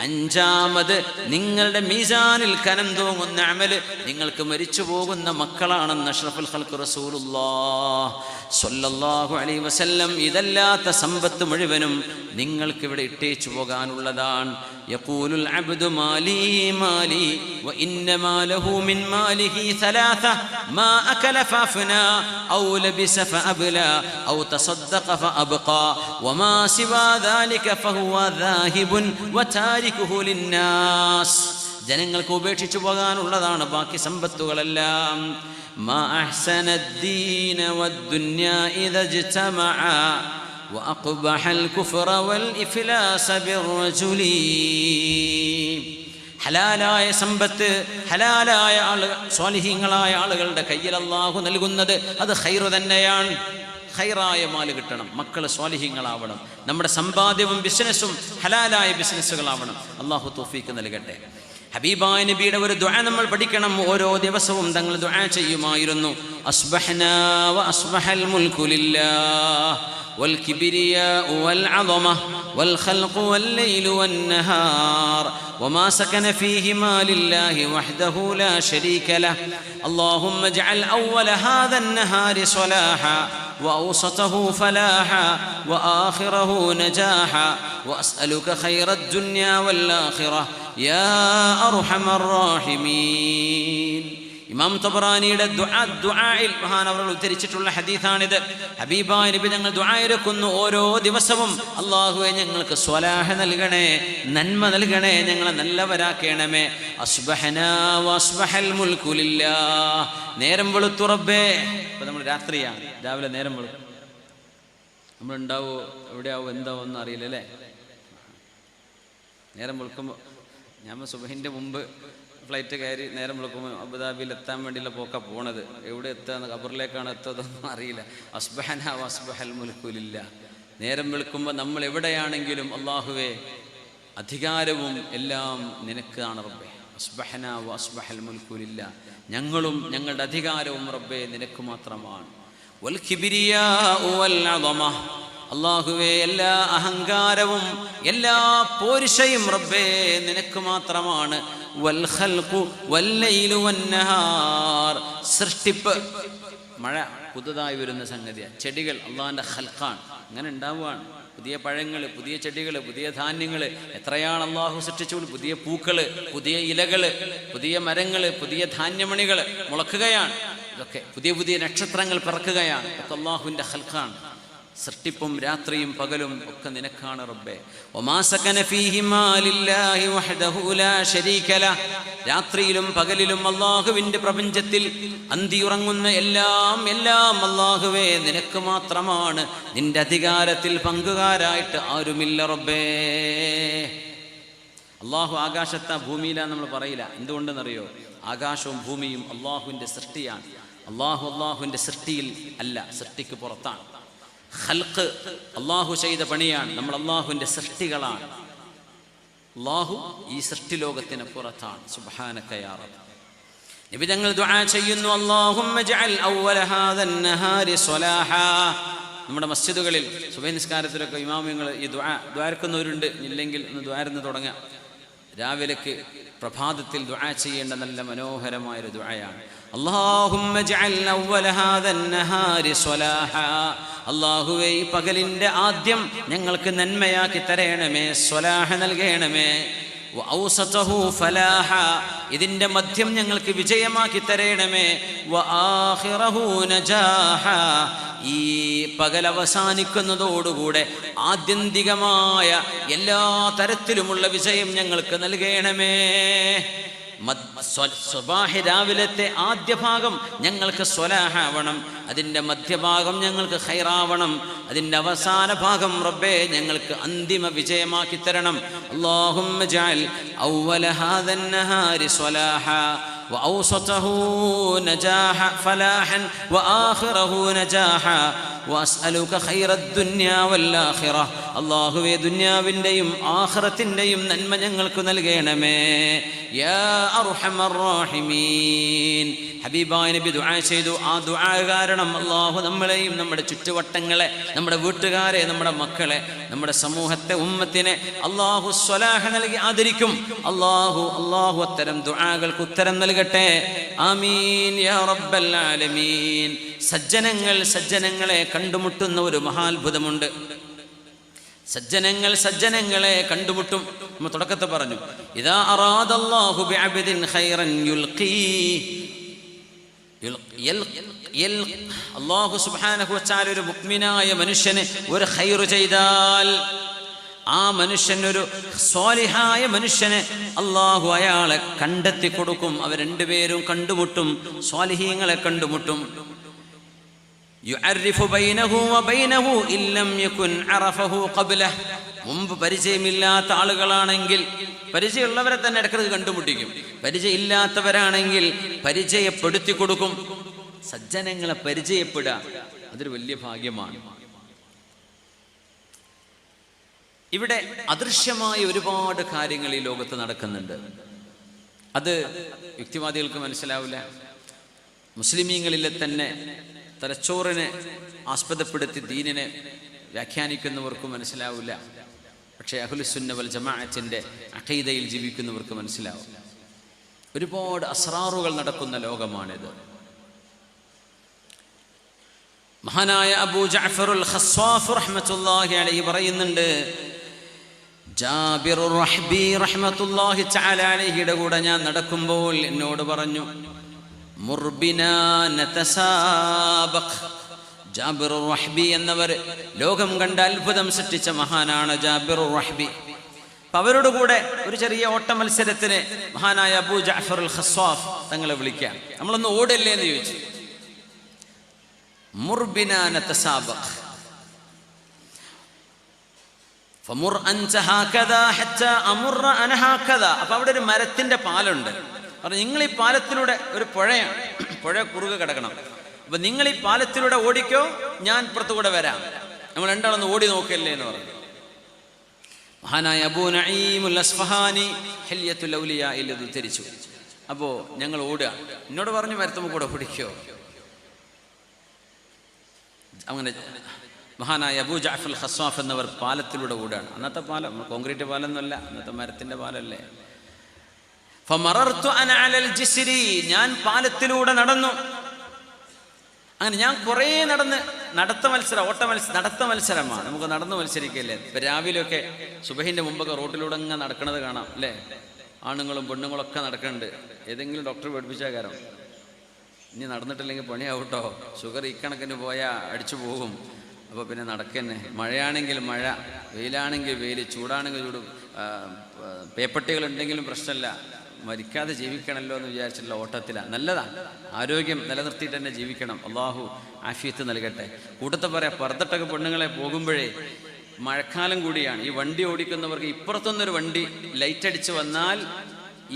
5-മത് നിങ്ങളുടെ മീസാനിൽ കനം തൂങ്ങുന്ന അമല് നിങ്ങൾക്ക് മരിച്ചു പോകുന്ന മക്കളാണെന്ന് അഷ്റഫുൽ ഖൽഖ് റസൂലുള്ളാഹ് സ്വല്ലല്ലാഹു അലൈഹി വസല്ലം. ഇതല്ലാത്ത സമ്പത്ത് മുഴുവനും നിങ്ങൾക്ക് ഇവിടെ ഇട്ടേച്ചു പോകാനുള്ളതാണ്. യഖൂലുൽ അബ്ദു മാലി മാലി വ ഇന്നമാ ലഹു മിൻ മാലിഹി സലാസ മാ അകല ഫഅഫ്നാ ഔ ലബിസ ഫഅബ്ലാ ഔ തസദ്ദഖ ഫഅബ്ഖാ വമാ സിവാ ദാലിക ഫഹുവ ദാഹിബുൻ വതാരികുഹു ലിന്നാസ്. ജനങ്ങൾക്ക് ഉപേക്ഷിച്ചു പോകാനുള്ളതാണ് ബാക്കി സമ്പത്തുകളെല്ലാം. മാ അഹ്സനദ്ദീന വദ്ദുന്യാ ഇദാ ഇജ്തമഅ വഅഖ്ബഹൽ കുഫ്റ വൽ ഇഫ്ലാസ ബിർറജുലി. ഹലാലായ സമ്പത്ത്, ഹലാലായ ആളുകൾ, സ്വാലിഹീങ്ങളായ ആളുകളുടെ കയ്യിൽ അല്ലാഹു നൽകുന്നത് അത് ഖൈറ് തന്നെയാണ്. ഖൈറായ മാല് കിട്ടണം, മക്കൾ സ്വാലിഹീങ്ങളാവണം, നമ്മുടെ സമ്പാദ്യവും ബിസിനസ്സും ഹലാലായ ബിസിനസ്സുകളാവണം. അല്ലാഹു തൗഫീഖ് നൽകട്ടെ. ഹബീബായ നബിയുടെ ഒരു ദുആ നമ്മൾ പഠിക്കണം. ഓരോ ദിവസവും തങ്ങൾ ദുആ ചെയ്യുമായിരുന്നു. അസ്ബഹ്നാ വ അസ്ബഹൽ മുൽക്കു ലില്ലാഹ് والكبرياء والعظمة والخلق والليل والنهار وما سكن فيهما لله وحده لا شريك له اللهم اجعل أول هذا النهار صلاحا وأوسطه فلاحا وآخره نجاحا وأسألك خير الدنيا والآخرة يا أرحم الراحمين. ഇമാം തബറാനിയുടെ ദുആയിൽ മഹാനവറുകൾ ഉദ്ധരിച്ചിട്ടുള്ള ഹദീസാണിത്. ഹബീബായ നബി ഞങ്ങൾ ദുആ ഇറക്കുന്നു ഓരോ ദിവസവും, അല്ലാഹുവേ ഞങ്ങൾക്ക് സ്വലാഹ് നൽകണേ, നന്മ നൽകണേ, ഞങ്ങളെ നല്ലവരാക്കണമേ. അസ്ബഹനാ വഅസ്ബഹൽ മുൽക്കു ലില്ലാഹ്. നേരം വെളുത്തു റബ്ബേ. ഇപ്പൊ നമ്മൾ രാത്രിയാണ്, രാവിലെ നേരം വെളുക്കും. നമ്മളുണ്ടാവോ എവിടെയാവോ എന്താവോ ഒന്നും അറിയില്ല അല്ലേ. നേരം വെളുക്കുമ്പോൾ ഞാൻ സുബഹിൻ്റെ മുമ്പ് ഫ്ലൈറ്റ് കയറി നേരം വിളിക്കുമ്പോൾ അബുദാബിയിൽ എത്താൻ വേണ്ടിയുള്ള പോക്കാണ് പോണത്. എവിടെ എത്താന്ന് ഖബറിലേക്കാണ് എത്തതൊന്നും അറിയില്ല. അസ്ബഹന വഅസ്ബഹൽ മുൽക്കു ലില്ലാഹ്. നേരം വിളിക്കുമ്പോൾ നമ്മൾ എവിടെയാണെങ്കിലും അല്ലാഹുവേ അധികാരവും എല്ലാം നിനക്കാണ് റബ്ബേ. അസ്ബഹന വഅസ്ബഹൽ മുൽക്കു ലില്ലാഹ്. ഞങ്ങളും ഞങ്ങളുടെ അധികാരവും റബ്ബേ നിനക്ക് മാത്രമാണ്. വൽ കിബ്രിയാഉ വൽ അദമ. അല്ലാഹുവേ എല്ലാ അഹങ്കാരവും എല്ലാ പോരിശയും റബ്ബേ നിനക്ക് മാത്രമാണ്. വൽ ഖൽഖു വൽ ലൈലു വൻ നഹാർ. സൃഷ്ടിപ്പ്, മഴ പുതുതായി വരുന്ന സംഗതിയാണ്. ചെടികൾ അള്ളാഹിൻ്റെ ഖൽഖാണ്, അങ്ങനെ ഉണ്ടാവുകയാണ്. പുതിയ പഴങ്ങൾ, പുതിയ ചെടികൾ, പുതിയ ധാന്യങ്ങൾ എത്രയാണ് അള്ളാഹു സൃഷ്ടിച്ചു. പുതിയ പൂക്കൾ, പുതിയ ഇലകൾ, പുതിയ മരങ്ങൾ, പുതിയ ധാന്യമണികൾ മുളക്കുകയാണ്. ഇതൊക്കെ പുതിയ പുതിയ നക്ഷത്രങ്ങൾ പിറക്കുകയാണ്. ഇതൊക്കെ അള്ളാഹുവിൻ്റെ ഖൽഖാണ്. സൃഷ്ടിപ്പും രാത്രിയും പകലും ഒക്കെ നിനക്കാണ് റബ്ബേ. വമാ സകന ഫീഹിമാ ലില്ലാഹി വഹ്ദഹു ലാ ശരീക ലഹ്. രാത്രിയിലും പകലിലും അല്ലാഹുവിൻ്റെ പ്രപഞ്ചത്തിൽ അന്തിയുറങ്ങുന്ന എല്ലാം അല്ലാഹുവേ നിനക്ക് മാത്രമാണ്. നിന്റെ അധികാരത്തിൽ പങ്കുകാരായിട്ട് ആരുമില്ല റബ്ബേ. അല്ലാഹു ആകാശത്താ ഭൂമിയിലാന്ന് നമ്മൾ പറയില്ല. എന്തുകൊണ്ടെന്നറിയോ? ആകാശവും ഭൂമിയും അല്ലാഹുവിൻ്റെ സൃഷ്ടിയാണ്. അല്ലാഹുവിൻ്റെ സൃഷ്ടിയിൽ അല്ല, സൃഷ്ടിക്ക് പുറത്താണ്. ഖൽഖ് അല്ലാഹു ചെയ്ത പണിയാണ്. നമ്മൾ അല്ലാഹുവിൻ്റെ സൃഷ്ടികളാണ്. അല്ലാഹു ഈ സൃഷ്ടി ലോകത്തിന് പുറത്താണ്. സുബ്ഹാനക യാ റബ്ബ്. നബി തങ്ങൾ ദുആ ചെയ്യുന്നു, അല്ലാഹുമ്മ ജഅൽ അവ്വല ഹാദൻ നഹാരി സ്വലാഹാ. നമ്മുടെ മസ്ജിദുകളിൽ സുബഹി നിസ്കാരത്തിലൊക്കെ ഇമാമുകൾ ഈ ദ്വാരക്കുന്നവരുണ്ട്. ഇല്ലെങ്കിൽ ഒന്ന് ദ്വാരന്ന് തുടങ്ങാം. രാവിലേക്ക് പ്രഭാതത്തിൽ ദുആ ചെയ്യേണ്ട നല്ല മനോഹരമായൊരു ദുആയാണ്. അല്ലാഹുമ്മ ജഅൽ അവ്വല ഹാദൻ നഹാരി സ്വലാഹാ. അല്ലാഹുവേ ഈ പകലിൻ്റെ ആദ്യം ഞങ്ങൾക്ക് നന്മയാക്കി തരണമേ, സ്വലാഹ നൽകണമേ. വഔസതഹു ഫലാഹ. ഇതിൻ്റെ മധ്യം ഞങ്ങൾക്ക് വിജയമാക്കി തരണമേ. വആഖിറഹു നജാഹ. ഈ പകൽ അവസാനിക്കുന്നതോടുകൂടെ ആത്യന്തികമായ എല്ലാ തരത്തിലുമുള്ള വിജയം ഞങ്ങൾക്ക് നൽകണമേ. സ്വബാഹി രാവിലത്തെ ആദ്യ ഭാഗം ഞങ്ങൾക്ക് സ്വലാഹാവണം, അതിൻ്റെ മധ്യഭാഗം ഞങ്ങൾക്ക് ഖൈറാവണം, അതിൻ്റെ അവസാന ഭാഗം റബ്ബേ ഞങ്ങൾക്ക് അന്തിമ വിജയമാക്കി തരണം. അല്ലാഹുമ്മ ജഅൽ അവ്വല ഹാദൻ നഹാരി സ്വലാഹാ وأوسطه نجاحا فلاحا وآخره نجاحا وأسألك خير الدنيا والآخرة. അല്ലാഹുവേ ദുനിയാവിൻ്റെയും ആഖിറത്തിൻ്റെയും നന്മ ഞങ്ങൾക്ക് നൽകണമേ. യാ അർഹമർ റഹീമീൻ. ഹബീബായ നബി ദുആ ചെയ്തു. ആ ദുആ കാരണം അല്ലാഹു നമ്മളെയും നമ്മുടെ ചുറ്റുവട്ടങ്ങളെ, നമ്മുടെ വീട്ടുകാരെ, നമ്മുടെ മക്കളെ, നമ്മുടെ സമൂഹത്തെ, ഉമ്മത്തിനെ അല്ലാഹു സ്വലാഹ നൽകി ആദരിക്കും. അല്ലാഹു അത്തരം ദുആകൾക്ക് ഉത്തരം നൽകട്ടെ. ആമീൻ യാ റബ്ബൽ ആലമീൻ. സജ്ജനങ്ങളെ കണ്ടുമുട്ടുന്ന ഒരു മഹാത്ഭുതമുണ്ട്. സജ്ജനങ്ങളെ കണ്ടുമുട്ടും. നമ്മൾ തുടക്കത്തെ പറഞ്ഞു, ഇദാ അറാദല്ലാഹു ബിഅബ്ദിൻ ഖൈറൻ അല്ലാഹു സുബ്ഹാനഹു വ തആല ഒരു മുഅ്മിനായ മനുഷ്യന് ഒരു ഖൈർ ചെയ്താൽ, ആ മനുഷ്യൻ ഒരു സ്വാലിഹായ മനുഷ്യനെ അല്ലാഹു അയാളെ കണ്ടെത്തി കൊടുക്കും. അവർ രണ്ടുപേരും കണ്ടുമുട്ടും, സ്വാലിഹീങ്ങളെ കണ്ടുമുട്ടും. യുഅർരിഫു ബൈനഹു വബൈനഹു ഇല്ലം യകുൻ അറഫഹു ഖബ്ലഹ്. മുമ്പ് പരിചയമില്ലാത്ത ആളുകളാണെങ്കിൽ പരിചയമുള്ളവരെ തന്നെ ഇടയ്ക്കിടയ്ക്ക് കണ്ടുമുട്ടിക്കും. പരിചയമില്ലാത്തവരാണെങ്കിൽ പരിചയപ്പെടുത്തി കൊടുക്കും. സജ്ജനങ്ങളെ പരിചയപ്പെടുക അതൊരു വലിയ ഭാഗ്യമാണ്. ഇവിടെ അദൃശ്യമായ ഒരുപാട് കാര്യങ്ങൾ ഈ ലോകത്ത് നടക്കുന്നുണ്ട്. അത് യുക്തിവാദികൾക്ക് മനസ്സിലാവില്ല. മുസ്ലിമീങ്ങളിലെ തന്നെ തലച്ചോറിനെ ആസ്പദപ്പെടുത്തി ദീനിനെ വ്യാഖ്യാനിക്കുന്നവർക്ക് മനസ്സിലാവില്ല. പക്ഷേ അഹ്ലുസുന്ന വൽ ജമാഅത്തിന്റെ അഖീദയിൽ ജീവിക്കുന്നവർക്ക് മനസ്സിലാവും. ഒരുപാട് അസ്റാറുകൾ നടക്കുന്ന ലോകമാണിത്. മഹാനായ അബൂ ജഅഫറുൽ ഖസ്വാഫ് റഹ്മത്തുള്ളാഹി അലൈഹി പറയുന്നുണ്ട്, ജാബിറുർ റഹ്ബി റഹ്മത്തുള്ളാഹി തആല അലൈഹിയുടെ കൂടെ ഞാൻ നടക്കുമ്പോൾ എന്നോട് പറഞ്ഞു, മുർബിനാ നതസാബഖ്. ജാബിറുർ റഹ്ബി എന്നവർ ലോകം കണ്ട അത്ഭുതം സൃഷ്ടിച്ച മഹാനാണ് ജാബിറുർ റഹ്ബി. അവരോട് കൂടെ ഒരു ചെറിയ ഓട്ട മത്സരത്തിന് മഹാനായ അബൂ ജഅഫറുൽ ഖസ്വാഫ് തങ്ങളെ വിളിക്കാം. നമ്മളൊന്ന് ഓടല്ലേ എന്ന് ചോദിച്ചു. മുർബിനാ നതസാബഖ് ഫമുർ അൻത ഹകദാ ഹത്താ അമുറ അന ഹകദാ. അപ്പോൾ അവിടെ ഒരു മരത്തിന്റെ പാലുണ്ട്. പറഞ്ഞു, നിങ്ങൾ ഈ പാലത്തിലൂടെ, ഒരു പുഴയാണ്, പുഴ കുറുകെ കിടക്കണം, അപ്പൊ നിങ്ങൾ ഈ പാലത്തിലൂടെ ഓടിക്കോ, ഞാൻ ഇപ്പുറത്തുകൂടെ വരാം, നമ്മൾ രണ്ടാളൊന്ന് ഓടി നോക്കല്ലേ എന്ന് പറഞ്ഞു. മഹാനായ അബൂ നഈമുൽ അസ്ഫഹാനി ഹില്യത്തുൽ ഔലിയായിൽ ഇത് ഉദ്ധരിച്ചു. അപ്പോൾ ഞങ്ങൾ ഓടുക, എന്നോട് പറഞ്ഞു മരത്തുമ്പോൾ കൂടെ ഓടിക്കോ. അങ്ങനെ മഹാനായ അബൂ ജഅഫർ ഖസ്വാഫ് എന്നവർ പാലത്തിലൂടെ ഓടുകയാണ്. അന്നത്തെ പാലം കോൺക്രീറ്റ് പാലൊന്നുമല്ല, അന്നത്തെ മരത്തിന്റെ പാലല്ലേ. ഫമറർതു അന അലൽ ജിസ്രി, ഞാൻ പാലത്തിലൂടെ നടന്നു. അങ്ങനെ ഞാൻ കുറേ നടന്ന്, നടത്ത മത്സരമാണ്, നമുക്ക് നടന്ന് മത്സരിക്കല്ലേ. ഇപ്പം രാവിലെയൊക്കെ സുബഹിൻ്റെ മുമ്പൊക്കെ റോട്ടിലൂടെ അങ്ങ് നടക്കുന്നത് കാണാം അല്ലേ. ആണുങ്ങളും പെണ്ണുങ്ങളൊക്കെ നടക്കുന്നുണ്ട്. ഏതെങ്കിലും ഡോക്ടർ പഠിപ്പിച്ചാൽ കാരണം ഇനി നടന്നിട്ടില്ലെങ്കിൽ പണിയാവട്ടോ, ഷുഗർ ഇക്കണക്കിന് പോയാൽ അടിച്ചു പോകും. അപ്പോൾ പിന്നെ നടക്കന്നെ. മഴയാണെങ്കിൽ മഴ, വെയിലാണെങ്കിൽ വെയിൽ, ചൂടാണെങ്കിൽ ചൂട്, പേപ്പട്ടികളുണ്ടെങ്കിലും പ്രശ്നമില്ല, മരിക്കാതെ ജീവിക്കണമല്ലോ എന്ന് വിചാരിച്ചിട്ടുള്ള ഓട്ടത്തിലാണ്. നല്ലതാണ്, ആരോഗ്യം നിലനിർത്തിയിട്ട് തന്നെ ജീവിക്കണം. അള്ളാഹു ആഫിയത്ത് നൽകട്ടെ. കൂട്ടത്തെ പറയാം, പർദ്ദട്ടൊക്കെ പെണ്ണുങ്ങളെ പോകുമ്പോഴേ മഴക്കാലം കൂടിയാണ്. ഈ വണ്ടി ഓടിക്കുന്നവർക്ക് ഇപ്പുറത്തൊന്നൊരു വണ്ടി ലൈറ്റ് അടിച്ച് വന്നാൽ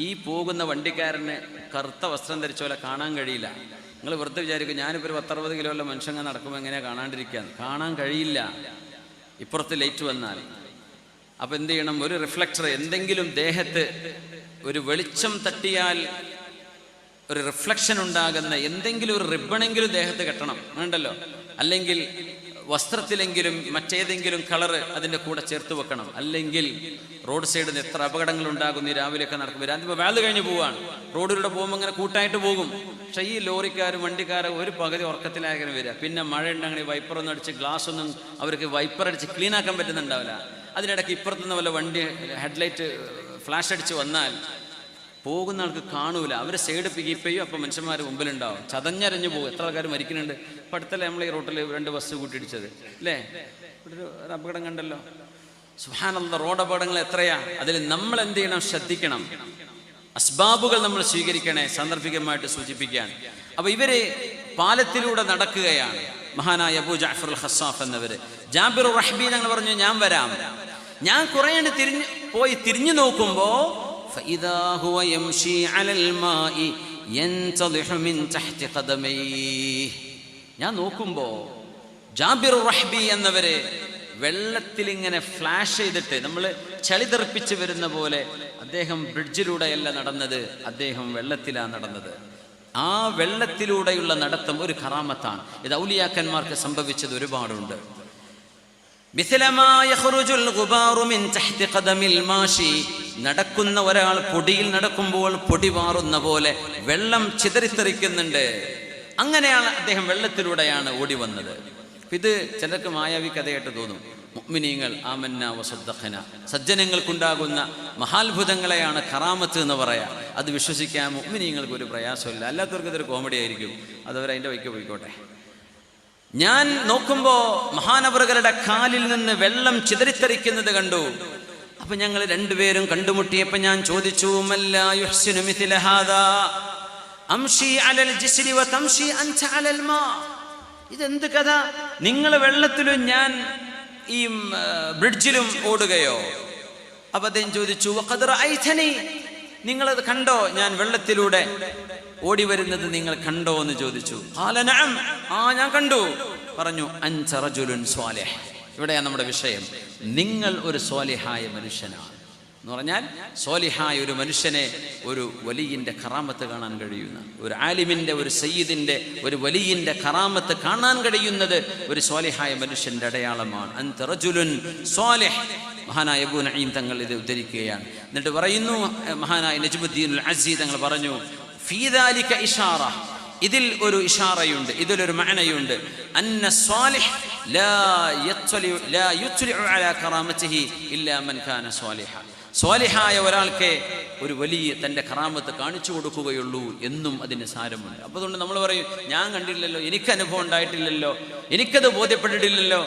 ഈ പോകുന്ന വണ്ടിക്കാരന് കറുത്ത വസ്ത്രം ധരിച്ച പോലെ കാണാൻ കഴിയില്ല. നിങ്ങൾ വെറുതെ വിചാരിക്കും, ഞാനിപ്പോൾ ഒരു 10-60 കിലോയുള്ള മനുഷ്യങ്ങൾ നടക്കുമ്പോൾ എങ്ങനെയാണ് കാണാണ്ടിരിക്കുക? കാണാൻ കഴിയില്ല ഇപ്പുറത്ത് ലൈറ്റ് വന്നാൽ. അപ്പം എന്ത് ചെയ്യണം? ഒരു റിഫ്ലക്ടർ, എന്തെങ്കിലും ദേഹത്ത് ഒരു വെളിച്ചം തട്ടിയാൽ ഒരു റിഫ്ലക്ഷൻ ഉണ്ടാകുന്ന എന്തെങ്കിലും ഒരു റിബണെങ്കിലും ദേഹത്ത് കെട്ടണം, ഉണ്ടല്ലോ. അല്ലെങ്കിൽ വസ്ത്രത്തിലെങ്കിലും മറ്റേതെങ്കിലും കളറ് അതിൻ്റെ കൂടെ ചേർത്ത് വെക്കണം. അല്ലെങ്കിൽ റോഡ് സൈഡിൽ നിന്ന് എത്ര അപകടങ്ങൾ ഉണ്ടാകുന്നു. ഈ രാവിലെയൊക്കെ നടക്കുമ്പോൾ, രാത്രി വേല കഴിഞ്ഞ് പോവാണ്, റോഡിലൂടെ പോകുമ്പോൾ ഇങ്ങനെ കൂട്ടായിട്ട് പോകും. പക്ഷേ ഈ ലോറിക്കാരും വണ്ടിക്കാരും ഒരു പകുതി ഉറക്കത്തിലായിരിക്കും വരിക. പിന്നെ മഴ ഉണ്ടെങ്കിൽ വൈപ്പറൊന്നും അടിച്ച്, ഗ്ലാസ് ഒന്നും അവർക്ക് വൈപ്പർ അടിച്ച് ക്ലീൻ ആക്കാൻ പറ്റുന്നുണ്ടാവില്ല. അതിനിടയ്ക്ക് ഇപ്പുറത്തുനിന്ന് വല്ല വണ്ടി ഹെഡ്ലൈറ്റ് ഫ്ലാഷ് അടിച്ച് വന്നാൽ പോകുന്ന ആൾക്ക് കാണൂല. അവർ സൈഡ് കീപ്പ് ചെയ്യും. അപ്പോൾ മനുഷ്യന്മാർ മുമ്പിലുണ്ടാവും, ചതഞ്ഞരഞ്ഞു പോകും. എത്ര ആൾക്കാർ മരിക്കുന്നുണ്ട്. ഇപ്പം അടുത്തല്ലേ നമ്മൾ ഈ റോട്ടിൽ 2 ബസ് കൂട്ടിയിടിച്ചത് അല്ലേ? ഒരു അപകടം കണ്ടല്ലോ. സുബ്ഹാനല്ലാഹ്, റോഡ് അപകടങ്ങൾ എത്രയാ. അതിൽ നമ്മൾ എന്ത് ചെയ്യണം? ശ്രദ്ധിക്കണം. അസ്ബാബുകൾ നമ്മൾ സ്വീകരിക്കണേ. സാന്ദർഭികമായിട്ട് സൂചിപ്പിക്കാൻ. അപ്പൊ ഇവര് പാലത്തിലൂടെ നടക്കുകയാണ്. മഹാനായ അബൂ ജഅഫറുൽ ഖസ്വാഫ് എന്നവര്. ജാബിറുർ റഹ്ബി ഞങ്ങൾ പറഞ്ഞു, ഞാൻ വരാം. ഞാൻ കുറേ തിരിഞ്ഞു നോക്കുമ്പോ ഫഇദാ ഹുവ യംശി അലൽ മാഇ യൻതളിഹു മിൻ തഹ്തി ഖദമൈഹി. ഞാൻ നോക്കുമ്പോ ജാബിറുർ റഹ്ബി എന്നവര് വെള്ളത്തിൽ ഇങ്ങനെ ഫ്ലാഷ് ചെയ്തിട്ട്, നമ്മൾ ചളി തെറിപ്പിച്ച് വരുന്ന പോലെ, അദ്ദേഹം ബ്രിഡ്ജിലൂടെയല്ല നടന്നത്, അദ്ദേഹം വെള്ളത്തിലാണ് നടന്നത്. ആ വെള്ളത്തിലൂടെയുള്ള നടത്തം ഒരു കറാമത്താണ്. ഇത് ഔലിയാക്കന്മാർക്ക് സംഭവിച്ചത് ഒരുപാടുണ്ട്. നടക്കുന്ന ഒരാൾ പൊടിയിൽ നടക്കുമ്പോൾ പൊടി വാറുന്ന പോലെ വെള്ളം ചിതറിത്തെറിക്കുന്നുണ്ട്. അങ്ങനെയാണ് അദ്ദേഹം വെള്ളത്തിലൂടെയാണ് ഓടി വന്നത്. ഇത് ചിലർക്ക് മായാവി കഥയായിട്ട് തോന്നും. മുഅ്മിനീങ്ങൾ ആമന്ന വസദ്ദഖന, സജ്ജനങ്ങൾക്കുണ്ടാകുന്ന മഹാത്ഭുതങ്ങളെയാണ് കറാമത്ത് എന്ന് പറയാം. അത് വിശ്വസിക്കാൻ മുഅ്മിനീങ്ങൾക്ക് ഒരു പ്രയാസമില്ല. അല്ലാത്തവർക്ക് ഇതൊരു കോമഡി ആയിരിക്കും. അതവർ അതിൻ്റെ വഴിക്ക് പോയിക്കോട്ടെ. ഞാൻ നോക്കുമ്പോൾ മഹാനവറുകളുടെ കാലിൽ നിന്ന് വെള്ളം ചിതറിത്തെറിക്കുന്നത് കണ്ടു. അപ്പൊ ഞങ്ങൾ രണ്ടുപേരും കണ്ടുമുട്ടിയപ്പോൾ ഞാൻ ചോദിച്ചു, മല്ലാ യുഹ്സിനു മിഥ്ല ഹാദാ അംശി അലൽ ജിസ്രി വ തംശി അൻത അലൽ മാ. ഇതെന്ത് കഥ? നിങ്ങൾ വെള്ളത്തിലും ഞാൻ ഈ ബ്രിഡ്ജിലും ഓടുകയോ? അപ്പൊ അദ്ദേഹം ചോദിച്ചു, വഖദ് റഅയ്തനി, നിങ്ങളത് കണ്ടോ? ഞാൻ വെള്ളത്തിലൂടെ ഓടി വരുന്നത് നിങ്ങൾ കണ്ടോ എന്ന് ചോദിച്ചു. ഖാല നഅം, ആ ഞാൻ കണ്ടു. പറഞ്ഞു, അൻത റജുലുൻ സ്വാലിഹ്. ഇവിടെയാണ് നമ്മുടെ വിഷയം. നിങ്ങൾ ഒരു സ്വാലിഹായ മനുഷ്യനാണ്. എന്ന് പറഞ്ഞാൽ സ്വാലിഹായ ഒരു മനുഷ്യനെ ഒരു വലിയിൻ്റെ കറാമത്ത് കാണാൻ കഴിയുന്ന, ഒരു ആലിമിൻ്റെ, ഒരു സയ്യിദിൻ്റെ, ഒരു വലിയിൻ്റെ കറാമത്ത് കാണാൻ കഴിയുന്നത് ഒരു സ്വാലിഹായ മനുഷ്യൻ്റെ അടയാളമാണ്. അൻത റജുലുൻ സ്വാലിഹ്. മഹാനായ അബൂ നഈം തങ്ങൾ ഇത് ഉദ്ധരിക്കുകയാണ്. എന്നിട്ട് പറയുന്നു, മഹാനായ നജ്മുദ്ദീനുൽ അസീ തങ്ങൾ പറഞ്ഞു, ഫീ ദാലിക ഇശാറ, ഇതിൽ ഒരു ഇഷാറയുണ്ട്, ഇതിലൊരു മഅനയുണ്ട്. അന്ന സ്വാലിഹ് ലാ യുത്ലിഉ അലാ കറാമതിഹി ഇല്ലാ മൻ കാന സ്വാലിഹ. സ്വാലിഹായ ഒരാൾക്ക് ഒരു വലിയ തൻ്റെ കറാമത്ത് കാണിച്ചു കൊടുക്കുകയുള്ളൂ എന്നും അതിന് സാരമുണ്ട്. അപ്പോൾ അതുകൊണ്ട് നമ്മൾ പറയും, ഞാൻ കണ്ടില്ലല്ലോ, എനിക്ക് അനുഭവം ഉണ്ടായിട്ടില്ലല്ലോ, എനിക്കത് ബോധ്യപ്പെട്ടിട്ടില്ലല്ലോ.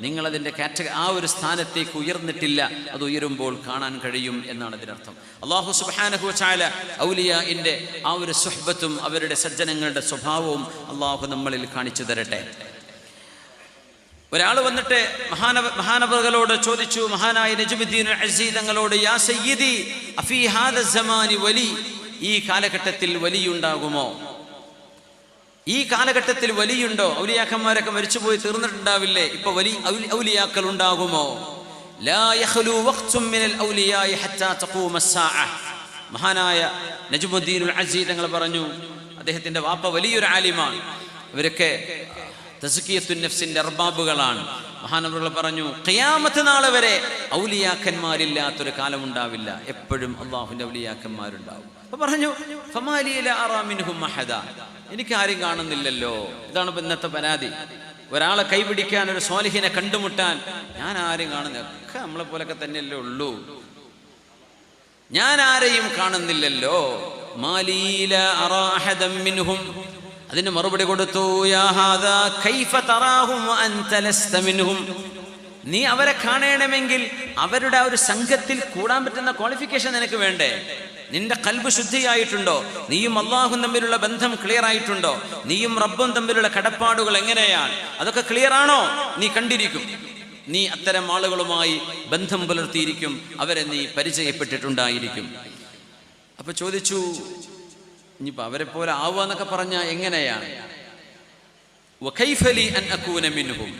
നിങ്ങളതിൻ്റെ ആ ഒരു സ്ഥാനത്തേക്ക് ഉയർന്നിട്ടില്ല. അത് ഉയരുമ്പോൾ കാണാൻ കഴിയും എന്നാണ് അതിനർത്ഥം. അല്ലാഹു സുബ്ഹാനഹു വ തആല ഔലിയാഇൻ്റെ ആ ഒരു സുഹ്ബത്തും അവരുടെ സജ്ജനങ്ങളുടെ സ്വഭാവവും അല്ലാഹു നമ്മളിൽ കാണിച്ചു തരട്ടെ. ഒരാൾ വന്നിട്ട് മഹാനവറുകളോട് ചോദിച്ചു, മഹാനായ നജ്മുദ്ദീൻ അസീ തങ്ങളോട്, യാ സയ്യിദി അഫീ ഹാദ സമാനി വലി, ഈ കാലഘട്ടത്തിൽ വലിയുണ്ടാകുമോ? ഈ കാലഘട്ടത്തിൽ വലിയുണ്ടോ? ഔലിയാക്കന്മാരൊക്കെ മരിച്ചുപോയി തീർന്നിട്ടുണ്ടാവില്ലേ? ഇപ്പൊ വലിയ ഔലിയാക്കൾ ഉണ്ടാകുമോ? ലാ യഖ്ലു വഖ്തും മിനൽ ഔലിയാഇ ഹത്താ തഖൂമ അസ്സാഅ. മഹാനായ നജ്മുദ്ദീനുൽ അസീ തങ്ങൾ പറഞ്ഞു, അദ്ദേഹത്തിന്റെ വാപ്പ വലിയൊരു ആലിമാണ്, ഇവരൊക്കെ തസ്കിയത്തുൻ നഫ്സിന്റെ അർബാബുകളാണ്. മഹാനവറുകൾ പറഞ്ഞു, ഖിയാമത്ത് നാൾ വരെ ഔലിയാക്കന്മാരില്ലാത്തൊരു കാലം ഉണ്ടാവില്ല, എപ്പോഴും അള്ളാഹുവിന്റെ ഔലിയാക്കന്മാരുണ്ടാവും. അപ്പൊ പറഞ്ഞു, ഫമാലി ലാ അറാ മിൻഹും അഹദ, എനിക്ക് ആരും കാണുന്നില്ലല്ലോ. ഇതാണ് ഇപ്പൊ ഇന്നത്തെ പരാതി. ഒരാളെ കൈപിടിക്കാൻ, ഒരു സ്വാലിഹിനെ കണ്ടുമുട്ടാൻ ഞാൻ ആരും കാണുന്നില്ല, ഒക്കെ നമ്മളെ പോലൊക്കെ തന്നെയല്ലേ ഉള്ളൂ, ഞാൻ ആരെയും കാണുന്നില്ലല്ലോ. മാലി ലാ അറാ അഹദൻ മിൻഹും. അതിന് മറുപടി കൊടുത്തു, യാ ഹാദാ കൈഫ തറാഹും വഅൻത ലസ്ത മിൻഹും. നീ അവരെ കാണണമെങ്കിൽ അവരുടെ ആ ഒരു സംഘത്തിൽ കൂടാൻ പറ്റുന്ന ക്വാളിഫിക്കേഷൻ നിനക്ക് വേണ്ടേ? നിന്റെ ഖൽബ് ശുദ്ധിയായിട്ടുണ്ടോ? നീയും അള്ളാഹും തമ്മിലുള്ള ബന്ധം ക്ലിയർ ആയിട്ടുണ്ടോ? നീയും റബ്ബും തമ്മിലുള്ള കടപ്പാടുകൾ എങ്ങനെയാണ്? അതൊക്കെ ക്ലിയർ ആണോ? നീ കണ്ടിരിക്കും, നീ അത്തരം ആളുകളുമായി ബന്ധം പുലർത്തിയിരിക്കും, അവരെ നീ പരിചയപ്പെട്ടിട്ടുണ്ടായിരിക്കും. അപ്പൊ ചോദിച്ചു, ഇനിയിപ്പോൾ അവരെ പോലെ ആവുക എന്നൊക്കെ പറഞ്ഞാൽ എങ്ങനെയാണ്? വകൈഫലി അൻ അകൂന മിൻഹും.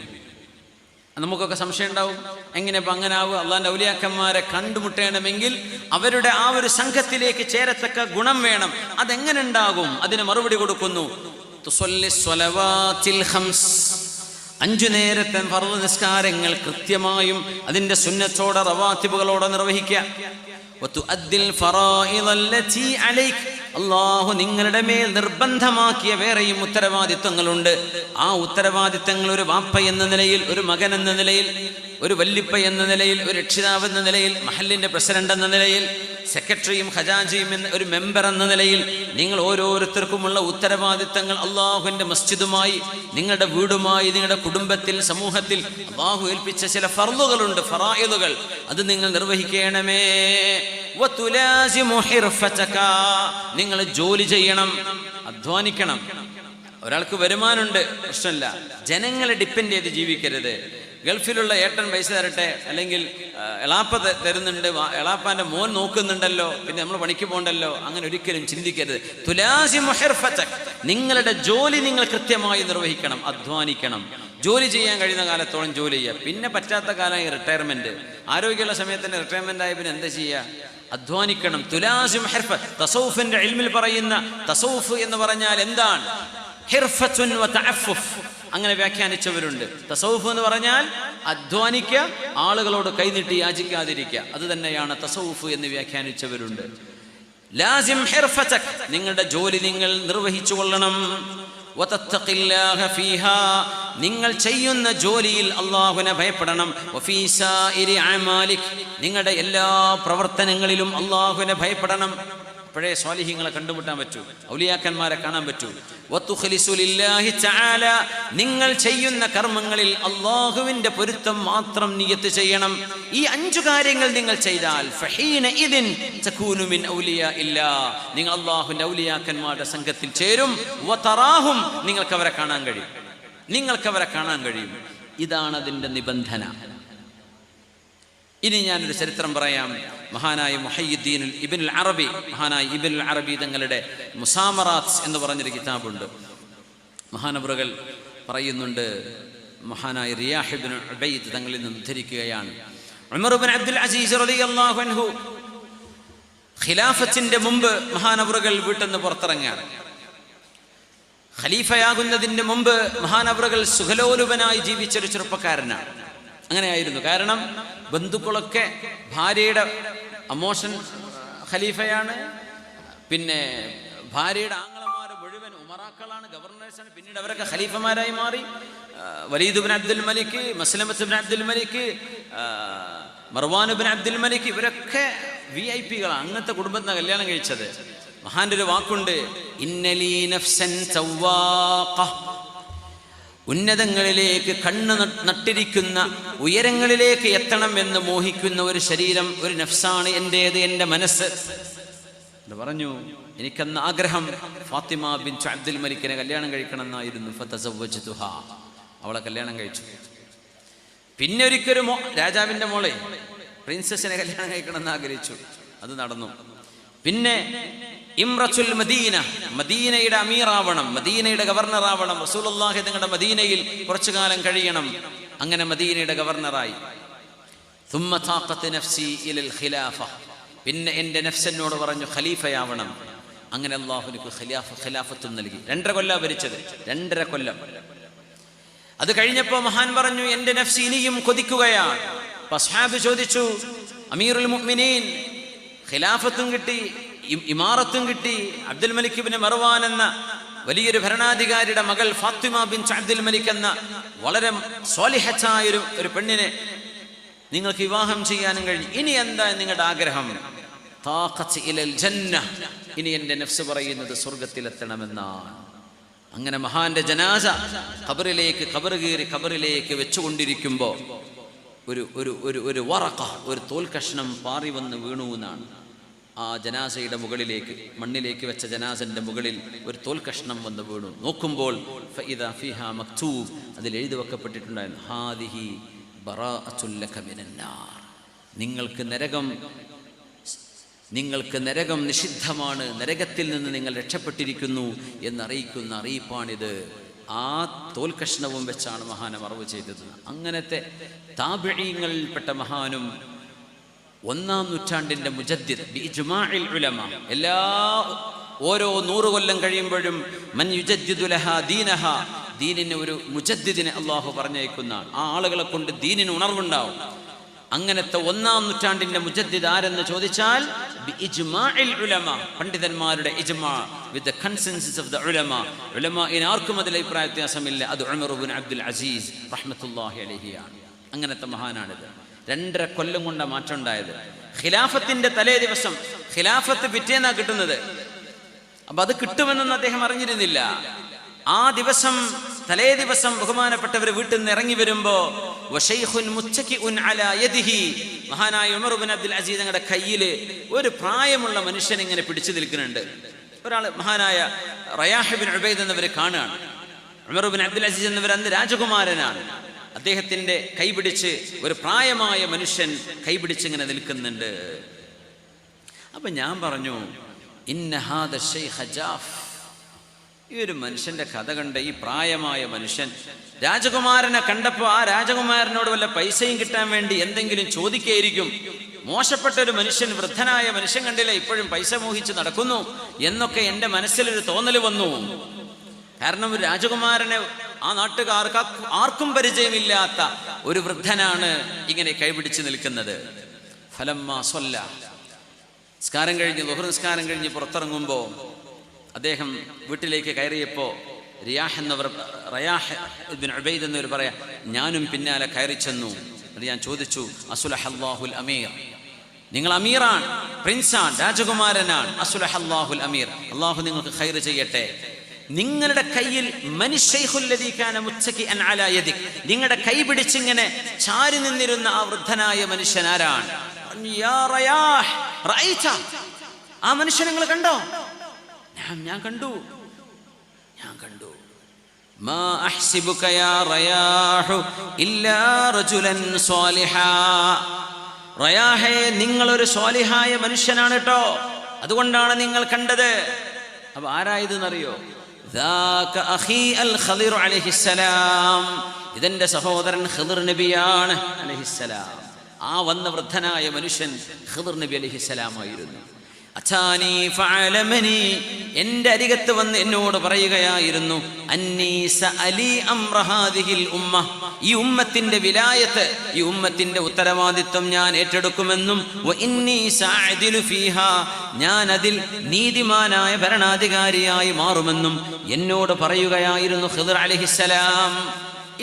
നമുക്കൊക്കെ സംശയം ഉണ്ടാവും, എങ്ങനെ ഇപ്പം അങ്ങനെ ആവുക? അള്ളാഹിന്റെ ഔലിയാക്കന്മാരെ കണ്ടുമുട്ടണമെങ്കിൽ അവരുടെ ആ ഒരു സംഘത്തിലേക്ക് ചേരത്തക്ക ഗുണം വേണം, അതെങ്ങനെ ഉണ്ടാകും? അതിന് മറുപടി കൊടുക്കുന്നു, തുസല്ലി സ്വലവാത്തിൽ ഖംസ്, 5 നേരത്തെ ഫർദ് നിസ്കാരങ്ങൾ കൃത്യമായും അതിന്റെ സുന്നത്തോടെ റവാത്തിബുകളോടെ നിർവഹിക്കുക. വതുഅദ്ദിൽ ഫറായിദ അല്ലതി അലൈക, അല്ലാഹു നിങ്ങളുടെ മേൽ നിർബന്ധമാക്കിയ വേറെയും ഉത്തരവാദിത്വങ്ങളുണ്ട്. ആ ഉത്തരവാദിത്തങ്ങൾ ഒരു വാപ്പ എന്ന നിലയിൽ, ഒരു മകൻ എന്ന നിലയിൽ, ഒരു വല്ലിപ്പ എന്ന നിലയിൽ, ഒരു രക്ഷിതാവ് എന്ന നിലയിൽ, മഹല്ലിന്റെ പ്രസിഡന്റ് എന്ന നിലയിൽ, സെക്രട്ടറിയും ഖജാഞ്ചിയും എന്ന ഒരു മെമ്പർ എന്ന നിലയിൽ നിങ്ങൾ ഓരോരുത്തർക്കുമുള്ള ഉത്തരവാദിത്തങ്ങൾ അള്ളാഹുവിന്റെ മസ്ജിദുമായി, നിങ്ങളുടെ വീടുമായി, നിങ്ങളുടെ കുടുംബത്തിൽ, സമൂഹത്തിൽ അള്ളാഹു ഏൽപ്പിച്ച ചില ഫർളുകളുണ്ട്, ഫറായിദുകൾ. അത് നിങ്ങൾ നിർവഹിക്കണമേ. നിങ്ങൾ ജോലി ചെയ്യണം, അധ്വാനിക്കണം. ഒരാൾക്ക് വരുമാനമുണ്ട്, പ്രശ്നമില്ല. ജനങ്ങളെ ഡിപ്പെൻഡ് ചെയ്ത് ജീവിക്കരുത്. ഗൾഫിലുള്ള ഏട്ടൻ പൈസ തരട്ടെ, അല്ലെങ്കിൽ എളാപ്പ തരുന്നുണ്ട്, എളാപ്പാന്റെ മോൻ നോക്കുന്നുണ്ടല്ലോ, പിന്നെ നമ്മൾ പണിക്ക് പോകണ്ടല്ലോ, അങ്ങനെ ഒരിക്കലും ചിന്തിക്കരുത്. തുലാസിമു ഹിർഫതക്, നിങ്ങളുടെ ജോലി നിങ്ങൾ കൃത്യമായി നിർവഹിക്കണം, അധ്വാനിക്കണം. ജോലി ചെയ്യാൻ കഴിയുന്ന കാലത്തോളം ജോലി ചെയ്യുക. പിന്നെ പറ്റാത്ത കാലമായി റിട്ടയർമെന്റ്. ആരോഗ്യമുള്ള സമയത്ത് റിട്ടയർമെന്റ് ആയ പിന്നെ എന്താ ചെയ്യുക? അധ്വാനിക്കണം. തുലാസിം ഹിർഫ. തസൗഫിന്റെ ഇൽമിൽ പറയുന്ന തസൗഫ് എന്ന് പറഞ്ഞാൽ എന്താണ്? ഹിർഫത്തുൻ വ തഅഫുഫ്, അങ്ങനെ വ്യാഖ്യാനിച്ചവരുണ്ട്. തസൗഫ് എന്ന് പറഞ്ഞാൽ അധ്വാനിക്കുക, ആളുകളോട് കൈനീട്ടി യാചിക്കാതിരിക്കുക, അത് തന്നെയാണ് തസൗഫ് എന്ന് വ്യാഖ്യാനിച്ചവരുണ്ട്. ലാസിം ഹിർഫതക്, നിങ്ങളുടെ ജോലി നിങ്ങൾ നിർവഹിച്ചു കൊള്ളണം. വതത്തഖില്ലാഹ ഫീഹാ, നിങ്ങൾ ചെയ്യുന്ന ജോലിയിൽ അല്ലാഹുവിനെ ഭയപ്പെടണം. വഫീ സായിരി അമാലിക്, നിങ്ങളുടെ എല്ലാ പ്രവർത്തനങ്ങളിലും അല്ലാഹുവിനെ ഭയപ്പെടണം. അപ്പോഴേ സ്വാലിഹീങ്ങളെ കണ്ടുമുട്ടാൻ പറ്റൂ, ഔലിയാക്കന്മാരെ കാണാൻ പറ്റൂ. വതുഖ്ലിസു ലില്ലാഹി തആല, നിങ്ങൾ ചെയ്യുന്ന കർമ്മങ്ങളിൽ അല്ലാഹുവിന്റെ പൊരുത്തം മാത്രം നിയത്ത് ചെയ്യണം. ഈ 5 കാര്യങ്ങൾ നിങ്ങൾ ചെയ്താൽ ഫഹീന ഇദിൻ തകൂനു മിൻ ഔലിയാഇല്ലാ, നിങ്ങൾ അല്ലാഹുവിന്റെ ഔലിയാക്കന്മാരുടെ സംഘത്തിൽ ചേരും. വതറാഹും, നിങ്ങൾക്ക് അവരെ കാണാൻ കഴിയും, നിങ്ങൾക്ക് അവരെ കാണാൻ കഴിയും. ഇതാണ് അതിന്റെ നിബന്ധന. ഇനി ഞാനൊരു ചരിത്രം പറയാം. മഹാനായ മുഹയ്യിദ്ദീൻ ഇബ്നുൽ അറബി, മഹാനായ ഇബ്നുൽ അറബി തങ്ങളുടെ മുസാമറാത്ത് എന്ന് പറഞ്ഞൊരു കിതാബുണ്ട്. മഹാനവറുകൾ പറയുന്നുണ്ട്, മഹാനായ റിയാഹ് ഇബ്നു ഉബൈദ് തങ്ങളിൽ നിന്ന് ഉദ്ധരിക്കുകയാണ്. ഉമർ ഇബ്നു അബ്ദുൽ അസീസ് റളിയല്ലാഹു അൻഹു ഖിലാഫത്തിന്റെ മുമ്പ് മഹാനവറുകൾ വീട്ടിൽ നിന്ന് പുറത്തിറങ്ങുകയാണ്. ഖലീഫയാകുന്നതിന് മുമ്പ് മഹാനവറുകൾ സുഖലോലുപനായി ജീവിച്ചൊരു ചെറുപ്പക്കാരനാണ്. അങ്ങനെയായിരുന്നു. കാരണം ബന്ധുക്കളൊക്കെ ഭാര്യയുടെ അമോഷൻ ഖലീഫയാണ്, പിന്നെ ഭാര്യയുടെ ആങ്ങളമാർ മുഴുവൻ ഉമറാക്കളാണ്, ഗവർണേഴ്സാണ്. പിന്നീട് അവരൊക്കെ ഖലീഫമാരായി മാറി. വലീദ് ഇബ്നു അബ്ദുൽ മലിക്, മസ്ലമത്ത് ഇബ്നു അബ്ദുൽ മലിക്, മർവാൻ ഇബ്നു അബ്ദുൽ മലിക്, ഇവരൊക്കെ VIP-കളാണ്. അങ്ങനത്തെ കുടുംബത്തിനാണ് കല്യാണം കഴിച്ചത്. മഹാന്റെ ഒരു വാക്കുണ്ട്, ഇന്നലീ നഫ്സൻ സവ്വാഖ, ഉന്നതങ്ങളിലേക്ക് കണ്ണ് നട്ടിരിക്കുന്ന, ഉയരങ്ങളിലേക്ക് എത്തണം എന്ന് മോഹിക്കുന്ന ഒരു ശരീരം, ഒരു നഫ്സാണ് എൻ്റേത്, എൻ്റെ മനസ്സ് എന്ന് പറഞ്ഞു. എനിക്കന്ന് ആഗ്രഹം ഫാത്തിമ ബിൻത് അബ്ദുൽ മലിക്കിനെ കല്യാണം കഴിക്കണം എന്നായിരുന്നു. ഫതസവ്വജ്തുഹാ, അവളെ കല്യാണം കഴിച്ചു. പിന്നെ ഒരിക്കലും രാജാവിൻ്റെ മോളെ, പ്രിൻസസിനെ കല്യാണം കഴിക്കണം എന്ന് ആഗ്രഹിച്ചു. അത് നടന്നു. പിന്നെ ഇംറത്തുൽ മദീന, മദീനയുടെ അമീറാവണം, മദീനയുടെ ഗവർണറാവണം. റസൂലുള്ളാഹി തങ്ങളുടെ മദീനയിൽ കുറച്ചു കാലം കഴിയണം. അങ്ങനെ മദീനയുടെ ഗവർണറായി. ثم طاقت نفسي الى الخلافه, പിന്നെ എൻ്റെ നഫ്സെന്നോട് പറഞ്ഞു ഖലീഫയാവണം. അങ്ങനെ അല്ലാഹു എനിക്ക് ഖിലാഫത്തും നൽകി. 2.5 കൊല്ലം ഭരിച്ചത്, 2.5 കൊല്ലം. അത് കഴിഞ്ഞപ്പോൾ മഹാൻ പറഞ്ഞു, എൻ്റെ നഫ്സ് ഇനിയും കൊതിക്കുകയാണ്. അസ്ഹാബ് ചോദിച്ചു, അമീറുൽ മുഅ്മിനീൻ, ഖിലാഫത്തും കിട്ടി, ഇമാറത്തും കിട്ടി, അബ്ദുൽ മലിക് ഇബ്നു മർവാൻ എന്ന വലിയൊരു ഭരണാധികാരിയുടെ മകൾ ഫാത്തിമ ബിൻത് അബ്ദുൽ മലിക് എന്ന വളരെ സ്വാലിഹത്തായ ഒരു പെണ്ണിനെ നിങ്ങൾക്ക് വിവാഹം ചെയ്യാനും കഴിഞ്ഞു. ഇനി എന്താ നിങ്ങളുടെ ആഗ്രഹം? താഖത്ത് ഇലൽ ജന്ന, ഇനി എൻ്റെ നഫ്സ് പറയുന്നത് സ്വർഗത്തിലെത്തണമെന്നാണ്. അങ്ങനെ മഹാന്റെ ജനാസ ഖബറിലേക്ക് വെച്ചുകൊണ്ടിരിക്കുമ്പോൾ ഒരു വറഖ, ഒരു തോൽക്കഷ്ണം പാറി വന്ന് വീണു എന്നാണ്. ആ ജനാസയുടെ മുകളിലേക്ക്, മണ്ണിലേക്ക് വെച്ച ജനാസന്റെ മുകളിൽ ഒരു തോൽക്കഷ്ണം വന്ന് വീണു. നോക്കുമ്പോൾ ഫഇദാ ഫീഹാ മക്തൂബ്, അതിൽ എഴുതി വെക്കപ്പെട്ടിട്ടുണ്ടായിരുന്നു, ഹാദിഹി ബറാഅത്തുൽ ലക മിനന്നാർ, നിങ്ങൾക്ക് നരകം നിഷിദ്ധമാണ്, നരകത്തിൽ നിന്ന് നിങ്ങൾ രക്ഷപ്പെട്ടിരിക്കുന്നു എന്നറിയിക്കുന്ന അറിയിപ്പാണിത്. ആ തോൽക്കഷ്ണവും വെച്ചാണ് മഹാനെ മറവ് ചെയ്തത്. അങ്ങനത്തെ താബിഈങ്ങളിൽപ്പെട്ട മഹാനും 1-ാം നൂറ്റാണ്ടിന്റെ മുജദ്ദിദ് ബിഇജ്മാഇൽ ഉലമ, ഓരോ 100 കൊല്ലം കഴിയുമ്പോഴും മൻ യുജദ്ദിദു ലഹാ ദീനഹാ, ദീനിന് ഒരു മുജദ്ദിദിനെ അല്ലാഹു പറഞ്ഞയക്കുന്ന, ആ ആളുകളെ കൊണ്ട് ദീനിന് ഉണർവുണ്ടാവും. അങ്ങനത്തെ 1-ാം നൂറ്റാണ്ടിന്റെ മുജദ്ദിദ് ആരെന്ന് ചോദിച്ചാൽ ബിഇജ്മാഇൽ ഉലമ, പണ്ഡിതന്മാരുടെ ഇജ്മാ, with the consensus of the ഉലമ. ഉലമാഇന് ആർക്കും അതിൽ അഭിപ്രായ വ്യത്യാസമില്ല. അത് ഉമർ ഇബ്നു അബ്ദുൽ അസീസ് റഹ്മത്തുള്ളാഹി അലൈഹിയാണ്. അങ്ങനത്തെ മഹാനാണിത്. 2.5 കൊല്ലം കൊണ്ട് മാറ്റം ഉണ്ടായത്. ഖിലാഫത്തിന്റെ തലേ ദിവസം, ഖിലാഫത്ത് പിറ്റേന്നാ കിട്ടുന്നത്. അപ്പൊ അത് കിട്ടുമെന്നൊന്നും അദ്ദേഹം അറിഞ്ഞിരുന്നില്ല. ആ ദിവസം, തലേ ദിവസം ബഹുമാനപ്പെട്ടവർ വീട്ടിൽ നിന്ന് ഇറങ്ങി വരുമ്പോ വശൈഖുൻ മുത്തകിഉൻ അലാ യദിഹി, മഹാനായ ഉമർ ഇബ്നു അബ്ദുൽ അസീസ് തങ്ങളുടെ കയ്യിൽ ഒരു പ്രായമുള്ള മനുഷ്യൻ ഇങ്ങനെ പിടിച്ചു നിൽക്കുന്നുണ്ട്. ഒരാൾ, മഹാനായ റയാഹ് ഇബ്നു ഉബൈദ് എന്നവർ കാണുകയാണ്. ഉമർ ഇബ്നു അബ്ദുൽ അസീസ് എന്നവർ അന്ന് രാജകുമാരനാണ്. അദ്ദേഹത്തിന്റെ കൈപിടിച്ച് ഒരു പ്രായമായ മനുഷ്യൻ കൈപിടിച്ച് ഇങ്ങനെ നിൽക്കുന്നുണ്ട്. അപ്പൊ ഞാൻ പറഞ്ഞു, ഇന്ന ഹാദ ശൈഖ ജാഫ്, ഈ ഒരു മനുഷ്യന്റെ കഥ കണ്ട ഈ പ്രായമായ മനുഷ്യൻ രാജകുമാരനെ കണ്ടപ്പോൾ ആ രാജകുമാരനോട് വല്ല പൈസയും കിട്ടാൻ വേണ്ടി എന്തെങ്കിലും ചോദിക്കുകയായിരിക്കും. മോശപ്പെട്ട ഒരു മനുഷ്യൻ, വൃദ്ധനായ മനുഷ്യൻ കണ്ടില്ല, ഇപ്പോഴും പൈസ മോഹിച്ച് നടക്കുന്നു എന്നൊക്കെ എൻ്റെ മനസ്സിലൊരു തോന്നൽ വന്നു. കാരണം ഒരു രാജകുമാരനെ ആ നാട്ടുകാർക്ക് ആർക്കും പരിചയമില്ലാത്ത ഒരു വൃദ്ധനാണ് ഇങ്ങനെ കൈപിടിച്ച് നിൽക്കുന്നത്. ഫലമ്മ സ്വല്ല, നിസ്കാരം കഴിഞ്ഞ്, ളുഹർ നിസ്കാരം കഴിഞ്ഞ് പുറത്തിറങ്ങുമ്പോൾ അദ്ദേഹം വീട്ടിലേക്ക് കയറിയപ്പോൾ റയാഹ് ഇബ്നു ഉബൈദ് എന്നവർ പറയാ, ഞാനും പിന്നാലെ കയറി ചെന്നു. അത് ഞാൻ ചോദിച്ചു, അസ്ലഹല്ലാഹുൽ അമീർ, നിങ്ങൾ അമീറാണ്, പ്രിൻസാണ്, രാജകുമാരനാണ്. അസ്ലഹല്ലാഹുൽ അമീർ, അള്ളാഹു നിങ്ങൾക്ക് ഖൈർ ചെയ്യട്ടെ. നിങ്ങളുടെ കയ്യിൽ നിങ്ങളുടെ കൈ പിടിച്ചിങ്ങനെ ചാരി നിന്നിരുന്ന ആ വൃദ്ധനായ മനുഷ്യൻ ആരാണ്? ആ മനുഷ്യൻ നിങ്ങൾ കണ്ടോ? ഞാൻ കണ്ടു. മാ അഹ്സിബുക യാ റയാഹു ഇല്ലാ റജുലൻ സ്വാലിഹാ, റയാഹേ നിങ്ങളൊരു സ്വാലിഹായ മനുഷ്യനാണ് കേട്ടോ, അതുകൊണ്ടാണ് നിങ്ങൾ കണ്ടത്. അപ്പൊ ആരായതെന്നറിയോ? ഇതെന്റെ സഹോദരൻ ഖിദ്ർ നബിയാണ് അലൈഹിസ്സലാം. ആ വന്ന വൃദ്ധനായ മനുഷ്യൻ ഖിദ്ർ നബി അലൈഹിസ്സലാമായിരുന്നു. അതാനി ഫഅലമനി, എൻ്റെ അരികത്ത് വന്ന് എന്നോട് പറയുകയായിരുന്നു, അന്നീ സഅലി അംറ ഹാദിഹിൽ ഉമ്മ, ഈ ഉമ്മത്തിന്റെ വിലായത്ത്, ഈ ഉമ്മത്തിന്റെ ഉത്തരവാദിത്വം ഞാൻ ഏറ്റെടുക്കുമെന്നും വ ഇന്നി സഅദിലു ഫീഹാ, ഞാൻ അതിൽ നീതിമാനായ ഭരണാധികാരിയായി മാറുമെന്നും എന്നോട് പറയുകയായിരുന്നു ഖിദ്ർ അലൈഹിസ്സലാം.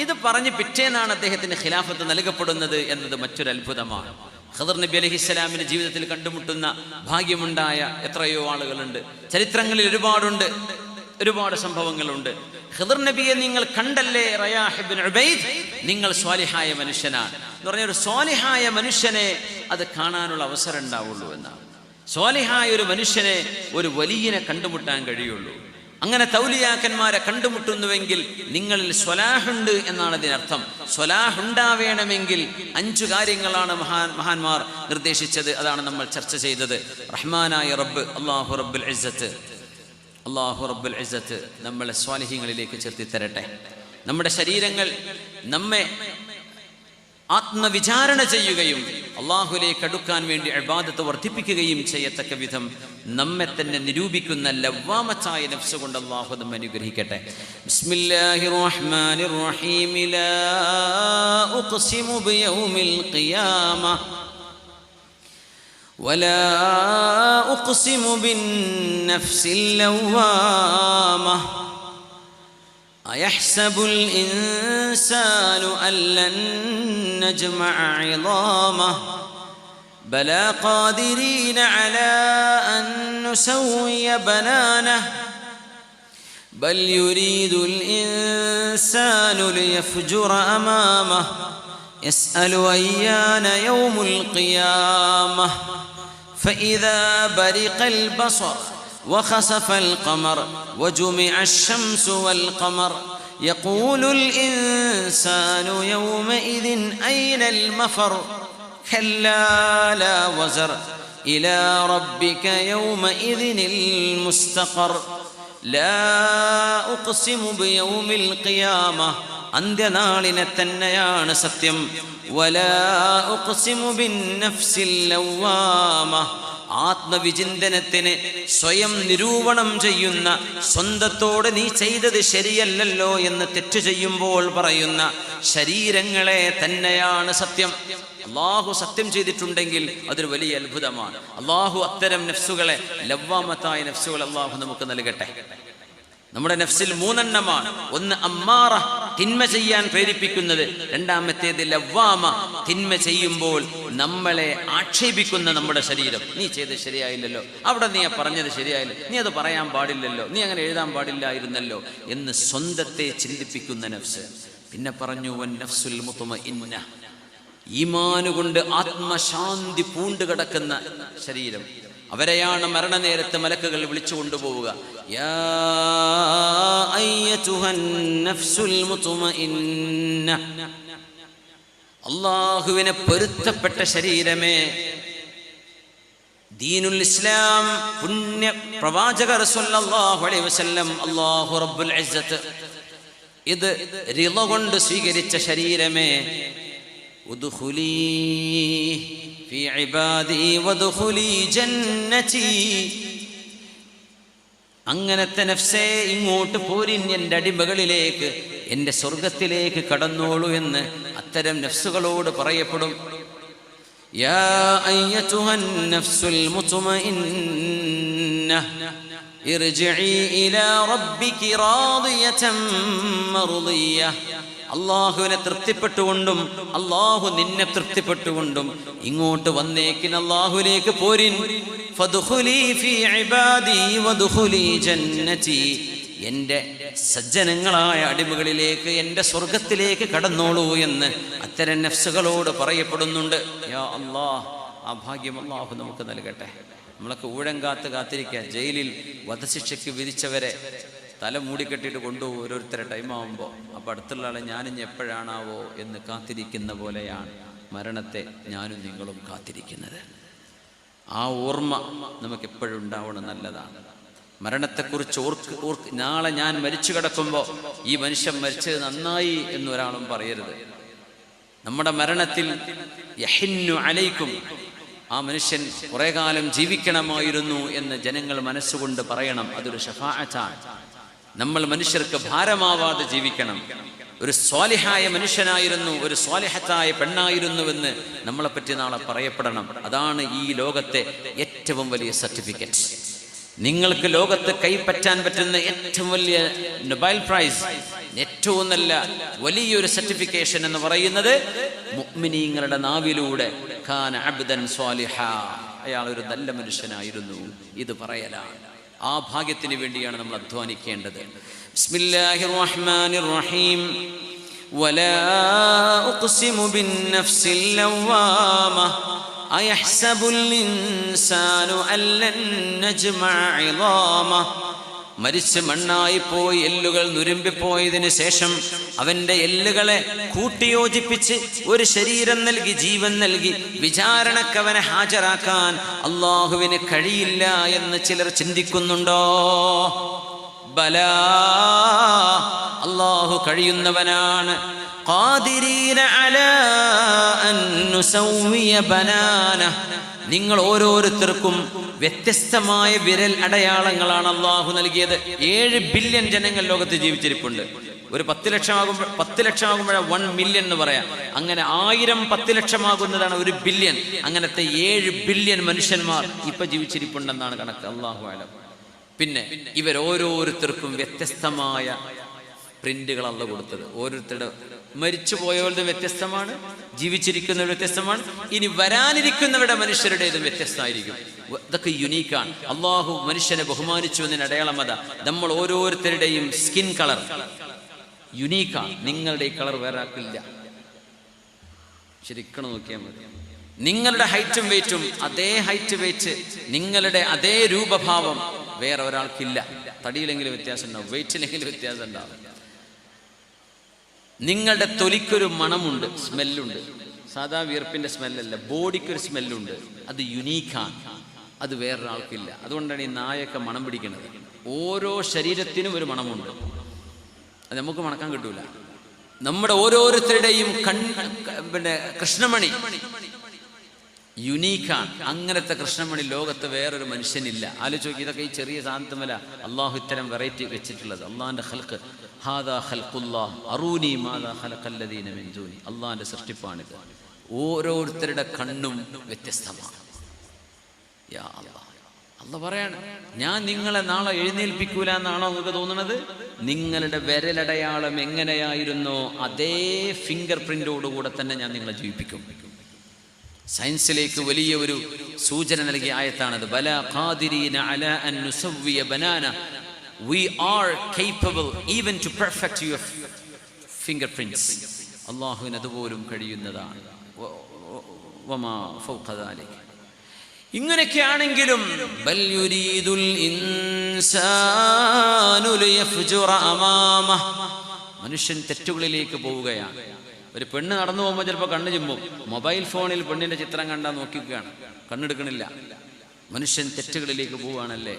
ഇത് പറഞ്ഞ് പിറ്റേന്നാണ് അദ്ദേഹത്തിന് ഖിലാഫത്ത് നൽകപ്പെടുന്നത് എന്നത് മറ്റൊരു അത്ഭുതമാണ്. ഖിദ്ർ നബി അലൈഹിസ്സലാമിന്റെ ജീവിതത്തിൽ കണ്ടുമുട്ടുന്ന ഭാഗ്യമുണ്ടായ എത്രയോ ആളുകളുണ്ട്, ചരിത്രങ്ങളിൽ ഒരുപാട് സംഭവങ്ങളുണ്ട്. ഖിദ്ർ നബിയെ നിങ്ങൾ കണ്ടല്ലേ റയാഹ് ഇബ്നു ഉബൈദ്, നിങ്ങൾ സ്വാലിഹായ മനുഷ്യനാണ് എന്ന് പറഞ്ഞ ഒരു സ്വാലിഹായ മനുഷ്യനെ അത് കാണാനുള്ള അവസരം ഉണ്ടാവുള്ളൂ എന്നാണ്. സ്വാലിഹായ ഒരു മനുഷ്യനെ ഒരു വലിയനെ കണ്ടുമുട്ടാൻ കഴിയുള്ളൂ. അങ്ങനെ തൗലിയാക്കന്മാരെ കണ്ടുമുട്ടുന്നുവെങ്കിൽ നിങ്ങളിൽ സ്വലാഹുണ്ട് എന്നാണ് ഇതിനർത്ഥം. സ്വലാഹ് ഉണ്ടാവേണമെങ്കിൽ 5 കാര്യങ്ങളാണ് മഹാന്മാർ നിർദ്ദേശിച്ചത്. അതാണ് നമ്മൾ ചർച്ച ചെയ്തത്. റഹ്മാനായ റബ്ബ് അല്ലാഹു റബ്ബുൽ ഇസ്സത്ത് നമ്മളെ സ്വാലിഹീങ്ങളിലേക്ക് ചേർത്തി തരട്ടെ. നമ്മുടെ ശരീരങ്ങൾ നമ്മെ ആത്മവിചാരണ ചെയ്യുകയും അള്ളാഹുലേക്ക് അടുക്കാൻ വേണ്ടി ഇബാദത്ത് വർദ്ധിപ്പിക്കുകയും ചെയ്യത്തക്ക വിധം നമ്മെ തന്നെ നിരൂപിക്കുന്ന ലവ്വാമത്തായ നഫ്സ് കൊണ്ട് അള്ളാഹു നമ്മെ അനുഗ്രഹിക്കട്ടെ. ബിസ്മില്ലാഹിർ റഹ്മാനിർ റഹീം. ലാ ഉഖ്സിമു ബിയൗമിൽ ഖിയാമ വലാ ഉഖ്സിമു ബിന്നഫ്സിൽ ലവ്വാമ أيحسب الإنسان أن لن نجمع عظامه بلى قادرين على أن نسوي بنانه بل يريد الإنسان ليفجر أمامه يسأل أيان يوم القيامة فإذا برق البصر وخسف القمر وجمع الشمس والقمر يقول الإنسان يومئذ أين المفر كلا لا وزر إلى ربك يومئذ المستقر لا أقسم بيوم القيامة അന്ത്യനാളിനെ തന്നെയാണ് സത്യം. വലാ ഉഖ്സിമു ബിന്നഫ്സിൽ ലവ്വാമ, ആത്മവിചിന്തനത്തിന് സ്വയം നിരൂപണം ചെയ്യുന്ന, സ്വന്തത്തോട് നീ ചെയ്തത് ശരിയല്ലല്ലോ എന്ന് തെറ്റു ചെയ്യുമ്പോൾ പറയുന്ന ശരീരങ്ങളെ തന്നെയാണ് സത്യം. അള്ളാഹു സത്യം ചെയ്തിട്ടുണ്ടെങ്കിൽ അതൊരു വലിയ അത്ഭുതമാണ്. അള്ളാഹു അത്തരം നഫ്സുകളെ, ലവ്വാമത്തായ നഫ്സുകൾ അള്ളാഹു നമുക്ക് നൽകട്ടെ. നമ്മുടെ നഫ്സിൽ 3 എണ്ണമാണ്. ഒന്ന് അമ്മാറ, തിന്മ ചെയ്യാൻ പ്രേരിപ്പിക്കുന്നത്. രണ്ടാമത്തേത് ലവ്വാമ, തിന്മ ചെയ്യുമ്പോൾ നമ്മളെ ആക്ഷേപിക്കുന്ന നമ്മുടെ ശരീരം. നീ ചെയ്തത് ശരിയായില്ലല്ലോ, അവിടെ നീ പറഞ്ഞത് ശരിയായില്ല, നീ അത് പറയാൻ പാടില്ലല്ലോ, നീ അങ്ങനെ എഴുതാൻ പാടില്ലായിരുന്നല്ലോ എന്ന് സ്വന്തത്തെ ചിന്തിപ്പിക്കുന്ന നഫ്സ്. പിന്നെ പറഞ്ഞു വൻ നഫ്സുൽ മുത്മഇന്ന, ഈമാന് കൊണ്ട് ആത്മശാന്തി പൂണ്ട് കിടക്കുന്ന ശരീരം. അവരെയാണ് മരണനേരത്ത് മലക്കുകൾ വിളിച്ചു കൊണ്ടുപോവുക. യാ അയ്യതുഹൻ നഫ്സുൽ മുത്മഇന്ന, അല്ലാഹുവിനെ പൊരുത്തപ്പെട്ട ശരീരമേ, ദീനുൽ ഇസ്ലാം, പുണ്യ പ്രവാചകർ സല്ലല്ലാഹു അലൈഹി വസല്ലം, അല്ലാഹു റബ്ബുൽ ഇസ്സത്ത് ഇത് റിള കൊണ്ട് സ്വീകരിച്ച ശരീരമേ, ഉദ്ഖുലീ ഫീ ഇബാദി വദ്ഖുലീ ജന്നതി, അങ്ങനത്തെ നഫ്സേ ഇങ്ങോട്ട് പോരിൻ, എൻ്റെ അടിമകളിലേക്ക്, എൻ്റെ സ്വർഗത്തിലേക്ക് കടന്നോളൂ എന്ന് അത്തരം നഫ്സുകളോട് പറയപ്പെടും. യാ അയ്യതുഹൻ നഫ്സുൽ മുത്മഇന്ന ഇർജിഇ ഇലാ റബ്ബികി റാദിയതൻ മർദിയ, അള്ളാഹുവിനെ തൃപ്തിപ്പെട്ടുകൊണ്ടും അള്ളാഹു നിന്നെ തൃപ്തിപ്പെട്ടുകൊണ്ടും ഇങ്ങോട്ട് വന്നേക്കിൻ, അള്ളാഹുലേക്ക് പോരിൻ. ഫദ്ഖുലി ഫീ ഇബാദി വദ്ഖുലി ജന്നതി, എൻ്റെ സജ്ജനങ്ങളായ അടിമകളിലേക്ക്, എൻ്റെ സ്വർഗത്തിലേക്ക് കടന്നോളൂ എന്ന് അത്തരം നഫ്സുകളോട് പറയപ്പെടുന്നുണ്ട്. യാ അല്ലാഹ്, ആ ഭാഗ്യം അള്ളാഹു നമുക്ക് നൽകട്ടെ. നമ്മളൊക്കെ ഊഴം കാത്തിരിക്കുക. ജയിലിൽ വധശിക്ഷയ്ക്ക് വിധിച്ചവരെ തല മൂടിക്കെട്ടിയിട്ട് കൊണ്ടുപോകും ഓരോരുത്തരെ ടൈമാവുമ്പോൾ. അപ്പോൾ അടുത്തുള്ള ആളെ ഞാനിഞ്ഞ് എപ്പോഴാണാവോ എന്ന് കാത്തിരിക്കുന്ന പോലെയാണ് മരണത്തെ ഞാനും നിങ്ങളും കാത്തിരിക്കുന്നത്. ആ ഓർമ്മ നമുക്കെപ്പോഴും ഉണ്ടാവണം, നല്ലതാണ്. മരണത്തെക്കുറിച്ച് നാളെ ഞാൻ മരിച്ചു കിടക്കുമ്പോൾ ഈ മനുഷ്യൻ മരിച്ചത് നന്നായി എന്നൊരാളും പറയരുത്. നമ്മുടെ മരണത്തിൽ യഹിന്നു അലൈക്കും, ആ മനുഷ്യൻ കുറെ കാലം ജീവിക്കണമായിരുന്നു എന്ന് ജനങ്ങൾ മനസ്സുകൊണ്ട് പറയണം. അതൊരു ശഫാഅത്താണ്. നമ്മൾ മനുഷ്യർക്ക് ഭാരമാവാതെ ജീവിക്കണം. ഒരു സ്വാലിഹായ മനുഷ്യനായിരുന്നു, ഒരു സ്വാലിഹത്തായ പെണ്ണായിരുന്നുവെന്ന് നമ്മളെപ്പറ്റി നാളെ പറയപ്പെടണം. അതാണ് ഈ ലോകത്തെ ഏറ്റവും വലിയ സർട്ടിഫിക്കറ്റ്. നിങ്ങൾക്ക് ലോകത്ത് കൈപ്പറ്റാൻ പറ്റുന്ന ഏറ്റവും വലിയ നൊബേൽ പ്രൈസ്, ഏറ്റവും നല്ല വലിയൊരു സർട്ടിഫിക്കേഷൻ എന്ന് പറയുന്നത് മുഅ്മിനീങ്ങളുടെ നാവിലൂടെ കാന അബ്ദൻ സ്വാലിഹ, അയാൾ ഒരു നല്ല മനുഷ്യനായിരുന്നു, ഇത് പറയലാണ്. ആ ഭാഗ്യത്തിന് വേണ്ടിയാണ് നമ്മൾ അധ്വാനിക്കേണ്ടത്. ബിസ്മില്ലാഹിർ റഹ്മാനിർ റഹീം. വലാ ഉഖ്സിമു ബിന്നഫ്സിൽ ലവ്വാമ അയഹ്സബുൽ ഇൻസാനു അല്ലൻ നജ്മഅ ഇളാമ. മരിച്ച് മണ്ണായി പോയി എല്ലുകൾ നുരുമ്പിപ്പോയതിനു ശേഷം അവന്റെ എല്ലുകളെ കൂട്ടിയോജിപ്പിച്ച് ഒരു ശരീരം നൽകി, ജീവൻ നൽകി വിചാരണക്കവനെ ഹാജരാക്കാൻ അള്ളാഹുവിന് കഴിയില്ല എന്ന് ചിലർ ചിന്തിക്കുന്നുണ്ടോ? ബലാ, അള്ളാഹു കഴിയുന്നവനാണ്. ഖാദിരീന അലാ അൻ നുസവ്വിയ ബനാന. നിങ്ങൾ ഓരോരുത്തർക്കും വ്യത്യസ്തമായ വിരൽ അടയാളങ്ങളാണ് അള്ളാഹു നൽകിയത്. 7 ബില്യൺ ജനങ്ങൾ ലോകത്ത് ജീവിച്ചിരിപ്പുണ്ട്. ഒരു 10 ലക്ഷമാകുമ്പോഴാണ് 1 മില്യൺ എന്ന് പറയാം. അങ്ങനെ 1000 10 ലക്ഷമാകുന്നതാണ് 1 ബില്യൺ. അങ്ങനത്തെ 7 ബില്യൺ മനുഷ്യന്മാർ ഇപ്പൊ ജീവിച്ചിരിപ്പുണ്ടെന്നാണ് കണക്ക്. അള്ളാഹു അലം. പിന്നെ ഇവരോരോരുത്തർക്കും വ്യത്യസ്തമായ പ്രിന്റുകളല്ല കൊടുത്തത്. ഓരോരുത്തരുടെ മരിച്ചുപോയവരുടെ വ്യത്യസ്തമാണ്, ജീവിച്ചിരിക്കുന്നവർ വ്യത്യസ്തമാണ്, ഇനി വരാനിരിക്കുന്നവരുടെ മനുഷ്യരുടേതും വ്യത്യസ്തമായിരിക്കും. ഇതൊക്കെ യുണീക്കാണ്. അള്ളാഹു മനുഷ്യനെ ബഹുമാനിച്ചു എന്നതിന് അടയാളം അതാ. നമ്മൾ ഓരോരുത്തരുടെയും സ്കിൻ കളർ യുണീക്കാണ്. നിങ്ങളുടെ ഈ കളർ വേറെ ആക്കില്ല. ശരിക്കണം നോക്കിയാൽ മതി. നിങ്ങളുടെ ഹൈറ്റും വെയിറ്റും അതേ ഹൈറ്റ് വെയിറ്റ്, നിങ്ങളുടെ അതേ രൂപഭാവം വേറെ ഒരാൾക്കില്ല. തടിയിലെങ്കിലും വ്യത്യാസം ഉണ്ടാവും, വെയിറ്റിലെങ്കിലും വ്യത്യാസം ഉണ്ടാവും. നിങ്ങളുടെ തൊലിക്കൊരു മണമുണ്ട്, സ്മെല്ലുണ്ട്. സാധാ വിയർപ്പിന്റെ സ്മെല്ലല്ല, ബോഡിക്കൊരു സ്മെല്ലുണ്ട്. അത് യുണീക്കാണ്, അത് വേറൊരാൾക്കില്ല. അതുകൊണ്ടാണ് ഈ നായൊക്കെ മണം പിടിക്കുന്നത്. ഓരോ ശരീരത്തിനും ഒരു മണമുണ്ട്, അത് നമുക്ക് മണക്കാൻ കിട്ടൂല. നമ്മുടെ ഓരോരുത്തരുടെയും കൃഷ്ണമണി യുണീക്കാണ്. അങ്ങനത്തെ കൃഷ്ണമണി ലോകത്ത് വേറൊരു മനുഷ്യനില്ല. ആലോചിച്ച് നോക്കി. ഇതൊക്കെ ഈ ചെറിയ സാധനത്തുമല്ല അള്ളാഹു ഇത്തരം വെറൈറ്റി വെച്ചിട്ടുള്ളത്. അള്ളാഹിന്റെ ഖൽഖ്, ഹാദാ ഖൽഖുല്ലാഹ് അറൂനി മാദാ ഖലഖല്ലദീന മിൻ ദൂനി. അള്ളാഹിന്റെ സൃഷ്ടിപ്പാണിത്. ഓരോരുത്തരുടെ കണ്ണും വ്യത്യസ്തമാണ്. യാ അല്ലാഹ്, അള്ളാഹ് പറയാണ്, ഞാൻ നിങ്ങളെ നാളെ എഴുന്നേൽപ്പിക്കൂല എന്നാണോ നിങ്ങൾക്ക് തോന്നുന്നത്? നിങ്ങളുടെ വിരലടയാളം എങ്ങനെയായിരുന്നോ അതേ ഫിംഗർ പ്രിന്റോടുകൂടെ തന്നെ ഞാൻ നിങ്ങളെ ജീവിപ്പിക്കും. സയൻസിലേക്ക് വലിയ ഒരു സൂചന നൽകിയ ആയത്താണത്. ബലാ ഖാദിരീന അലാ അൻ നുസവ്വിയ ബനാന. We are capable even to perfect your fingerprints. അല്ലാഹുവിന് അതുപോലും കഴിയുന്നതാണ്. വമാ ഫൗഖ ദാലിക. ഇങ്ങനെയൊക്കെയാണെങ്കിലും ബൽ യുരീദുൽ ഇൻസാനു ലിയഫ്ജുറ അമാമഹ. മനുഷ്യൻ തെറ്റുകളിലേക്ക് പോവുകയാണ്. ഒരു പെണ്ണ് നടന്നു പോകുമ്പോൾ ചിലപ്പോൾ കണ്ണ് ചിമ്മും. മൊബൈൽ ഫോണിൽ പെണ്ണിന്റെ ചിത്രം കണ്ടാൽ നോക്കിക്കുകയാണ്, കണ്ണെടുക്കണില്ല. മനുഷ്യൻ തെറ്റുകളിലേക്ക് പോവുകയാണല്ലേ,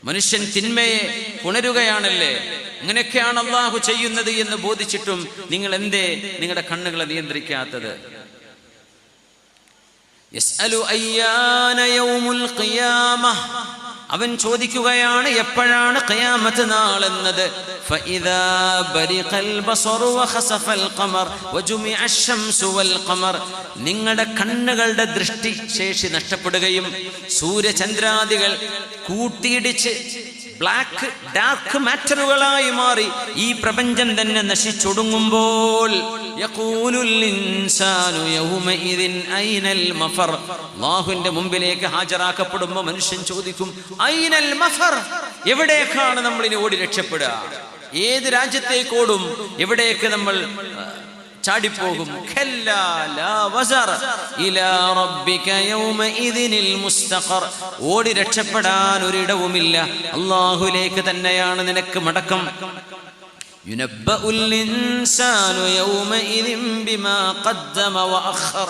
മനുഷ്യൻ തിന്മയെ പുണരുകയാണല്ലേ. അങ്ങനെയൊക്കെയാണ് അള്ളാഹു ചെയ്യുന്നത് എന്ന് ബോധിച്ചിട്ടും നിങ്ങൾ എന്തേ നിങ്ങളുടെ കണ്ണുകളെ നിയന്ത്രിക്കാത്തത്? യസ്അലു അയ്യാന യൗമുൽ ഖിയാമഹ. അവൻ ചോദിക്കുകയാണ് എപ്പോഴാണ് ഖിയാമത്ത് നാളെന്നത്. ഫഇദാ ബരിഖൽ ബസറു വഖസഫൽ ഖമർ വജുമിഅ അശ്ശംസു വൽ ഖമർ. നിങ്ങളുടെ കണ്ണുകളുടെ ദൃഷ്ടി ശേഷി നഷ്ടപ്പെടുകയും സൂര്യചന്ദ്രാദികൾ കൂട്ടിയിടിച്ച് ബ്ലാക്ക് ഡാർക്ക് മാറ്ററുകളായി മാറി ഈ പ്രപഞ്ചം തന്നെ നശിച്ചൊടുങ്ങുമ്പോൾ യഖൂലുൽ ഇൻസാനു യൗമഇദിൻ ഐനൽ മഫർ. അല്ലാഹുവിന്റെ മുമ്പിലേക്ക് ഹാജരാക്കപ്പെടുമ്പോൾ മനുഷ്യൻ ചോദിക്കും, ഐനൽ മഫർ, എവിടേക്കാണ് നമ്മൾ ഇനി ഓടി രക്ഷപ്പെടുക? ഏത് രാജ്യത്തേക്ക് ഓടും? എവിടേക്ക് നമ്മൾ ചാടിപ്പോകും? ഖല്ലാ ലാ വസർ ഇലാ റബ്ബിക യൗമഇദിനിൽ മുസ്തഖർ. ഓടി രക്ഷപ്പെടാൻ ഒരിടവുമില്ല, അല്ലാഹുവിലേക്ക് തന്നെയാണ് നിനക്ക് മടക്കം. യുനബ്ബഉൽ ഇൻസാനു യൗമഇദിൻ ബിമാ ഖദ്ദമ വഅഖർ.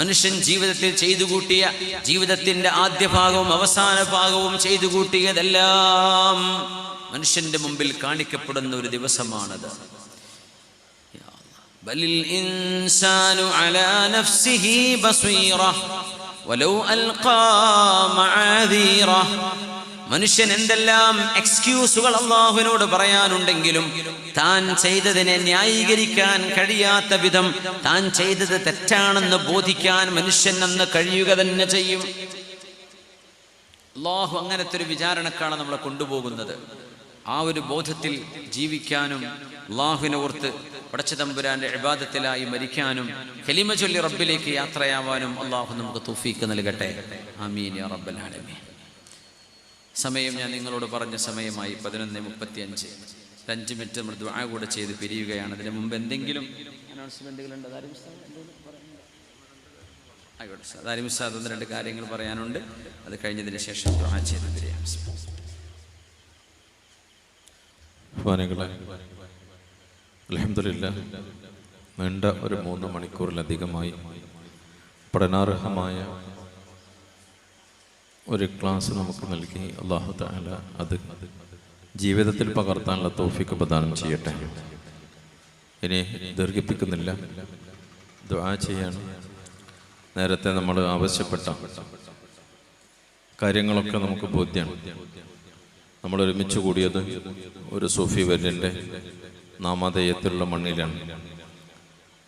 മനുഷ്യൻ ജീവിതത്തിൽ ചെയ്തു കൂട്ടിയ, ജീവിതത്തിന്റെ ആദ്യ ഭാഗവും അവസാന ഭാഗവും ചെയ്തു കൂട്ടിയതെല്ലാം മനുഷ്യന്റെ മുമ്പിൽ കാണിക്കപ്പെടുന്ന ഒരു ദിവസമാണത്. ബലിൽ ഇൻസാനു അലാ നഫ്സിഹി ബസീറ വലൗ അൽഖാ മആദീറ. മനുഷ്യൻ എന്തെല്ലാം എക്സ്ക്യൂസുകൾ അല്ലാഹുവിനോട് പറയാനുണ്ടെങ്കിലും താൻ ചെയ്തതിനെ ന്യായീകരിക്കാൻ കഴിയാത്ത വിധം താൻ ചെയ്തത് തെറ്റാണെന്ന് ബോധിക്കാൻ മനുഷ്യൻ അന്ന് കഴിയുക തന്നെ ചെയ്യും. അല്ലാഹു അങ്ങനത്തെ ഒരു വിചാരണക്കാണ് നമ്മളെ കൊണ്ടുപോകുന്നത്. ആ ഒരു ബോധത്തിൽ ജീവിക്കാനും അല്ലാഹുവിനെ ഓർത്ത് പടച്ച തമ്പുരാന്റെ ഇബാദത്തിലായി മരിക്കാനും കലിമ ചൊല്ലി റബ്ബിലേക്ക് യാത്രയാവാനും അല്ലാഹു നമുക്ക് തൗഫീഖ് നൽകട്ടെ. ആമീൻ യാ റബ്ബൽ ആലമീൻ. സമയം ഞാൻ നിങ്ങളോട് പറഞ്ഞ സമയമായി 11:35. 5 മിനിറ്റ് നമ്മൾ ദുആ കൂടെ ചെയ്ത് പിരിയുകയാണ്. അതിന് മുമ്പ് എന്തെങ്കിലും അനൗൺസ്മെന്റുകളുണ്ട്? ആയിക്കോട്ടെ, ഉസ്താദ് 1-2 കാര്യങ്ങൾ പറയാനുണ്ട്. അത് കഴിഞ്ഞതിന് ശേഷം ദുആ ചെയ്ത് പിരിയാം. അൽഹംദുലില്ലാഹ്, നീണ്ട ഒരു 3 മണിക്കൂറിലധികമായി പഠനാർഹമായ ഒരു ക്ലാസ് നമുക്ക് നൽകി. അല്ലാഹു തആല അത് ജീവിതത്തിൽ പകർത്താനുള്ള തൗഫീഖ് പ്രദാനം ചെയ്യട്ടെ. ഇനി ദീർഘിപ്പിക്കുന്നില്ല, ദുആ ചെയ്യണം. നേരത്തെ നമ്മൾ ആവശ്യപ്പെട്ട കാര്യങ്ങളൊക്കെ നമുക്ക് ബോധ്യമാണ്. നമ്മൾ ഒരുമിച്ച് കൂടിയത് ഒരു സൂഫി വര്യൻ്റെ നാമധേയത്തിലുള്ള മണ്ണിലാണ്.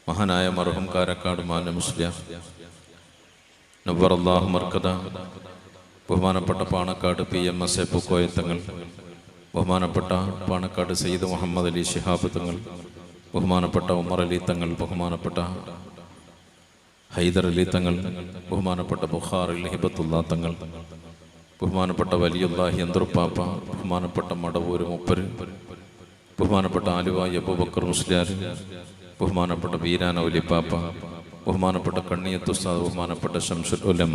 മഹാനായ മർഹൂം കാരക്കാട് മാന മുസ്ലിയാർ നവ്വറല്ലാഹു മർക്കദ, ബഹുമാനപ്പെട്ട പാണക്കാട് PMS പൂക്കോയ തങ്ങൾ, ബഹുമാനപ്പെട്ട പാണക്കാട് സയ്യിദ് മുഹമ്മദ് അലി ശിഹാബ് തങ്ങൾ, ബഹുമാനപ്പെട്ട ഉമർ അലി തങ്ങൾ, ബഹുമാനപ്പെട്ട ഹൈദർ അലി തങ്ങൾ, ബഹുമാനപ്പെട്ട ബുഖാറിൽ ഹിബത്തുല്ലാ തങ്ങൾ, ബഹുമാനപ്പെട്ട വലിയുല്ലാഹി അന്തർപ്പാപ്പ, ബഹുമാനപ്പെട്ട മടവൂര് മുപ്പര്, ബഹുമാനപ്പെട്ട ആലുവായി അബൂബക്കർ മുസ്ലിയാർ, ബഹുമാനപ്പെട്ട വീരാന ഒലിപ്പാപ്പ, ബഹുമാനപ്പെട്ട കണ്ണിയത്ത് ഉസ്താദ്, ബഹുമാനപ്പെട്ട ശംസുൽ ഉലമ,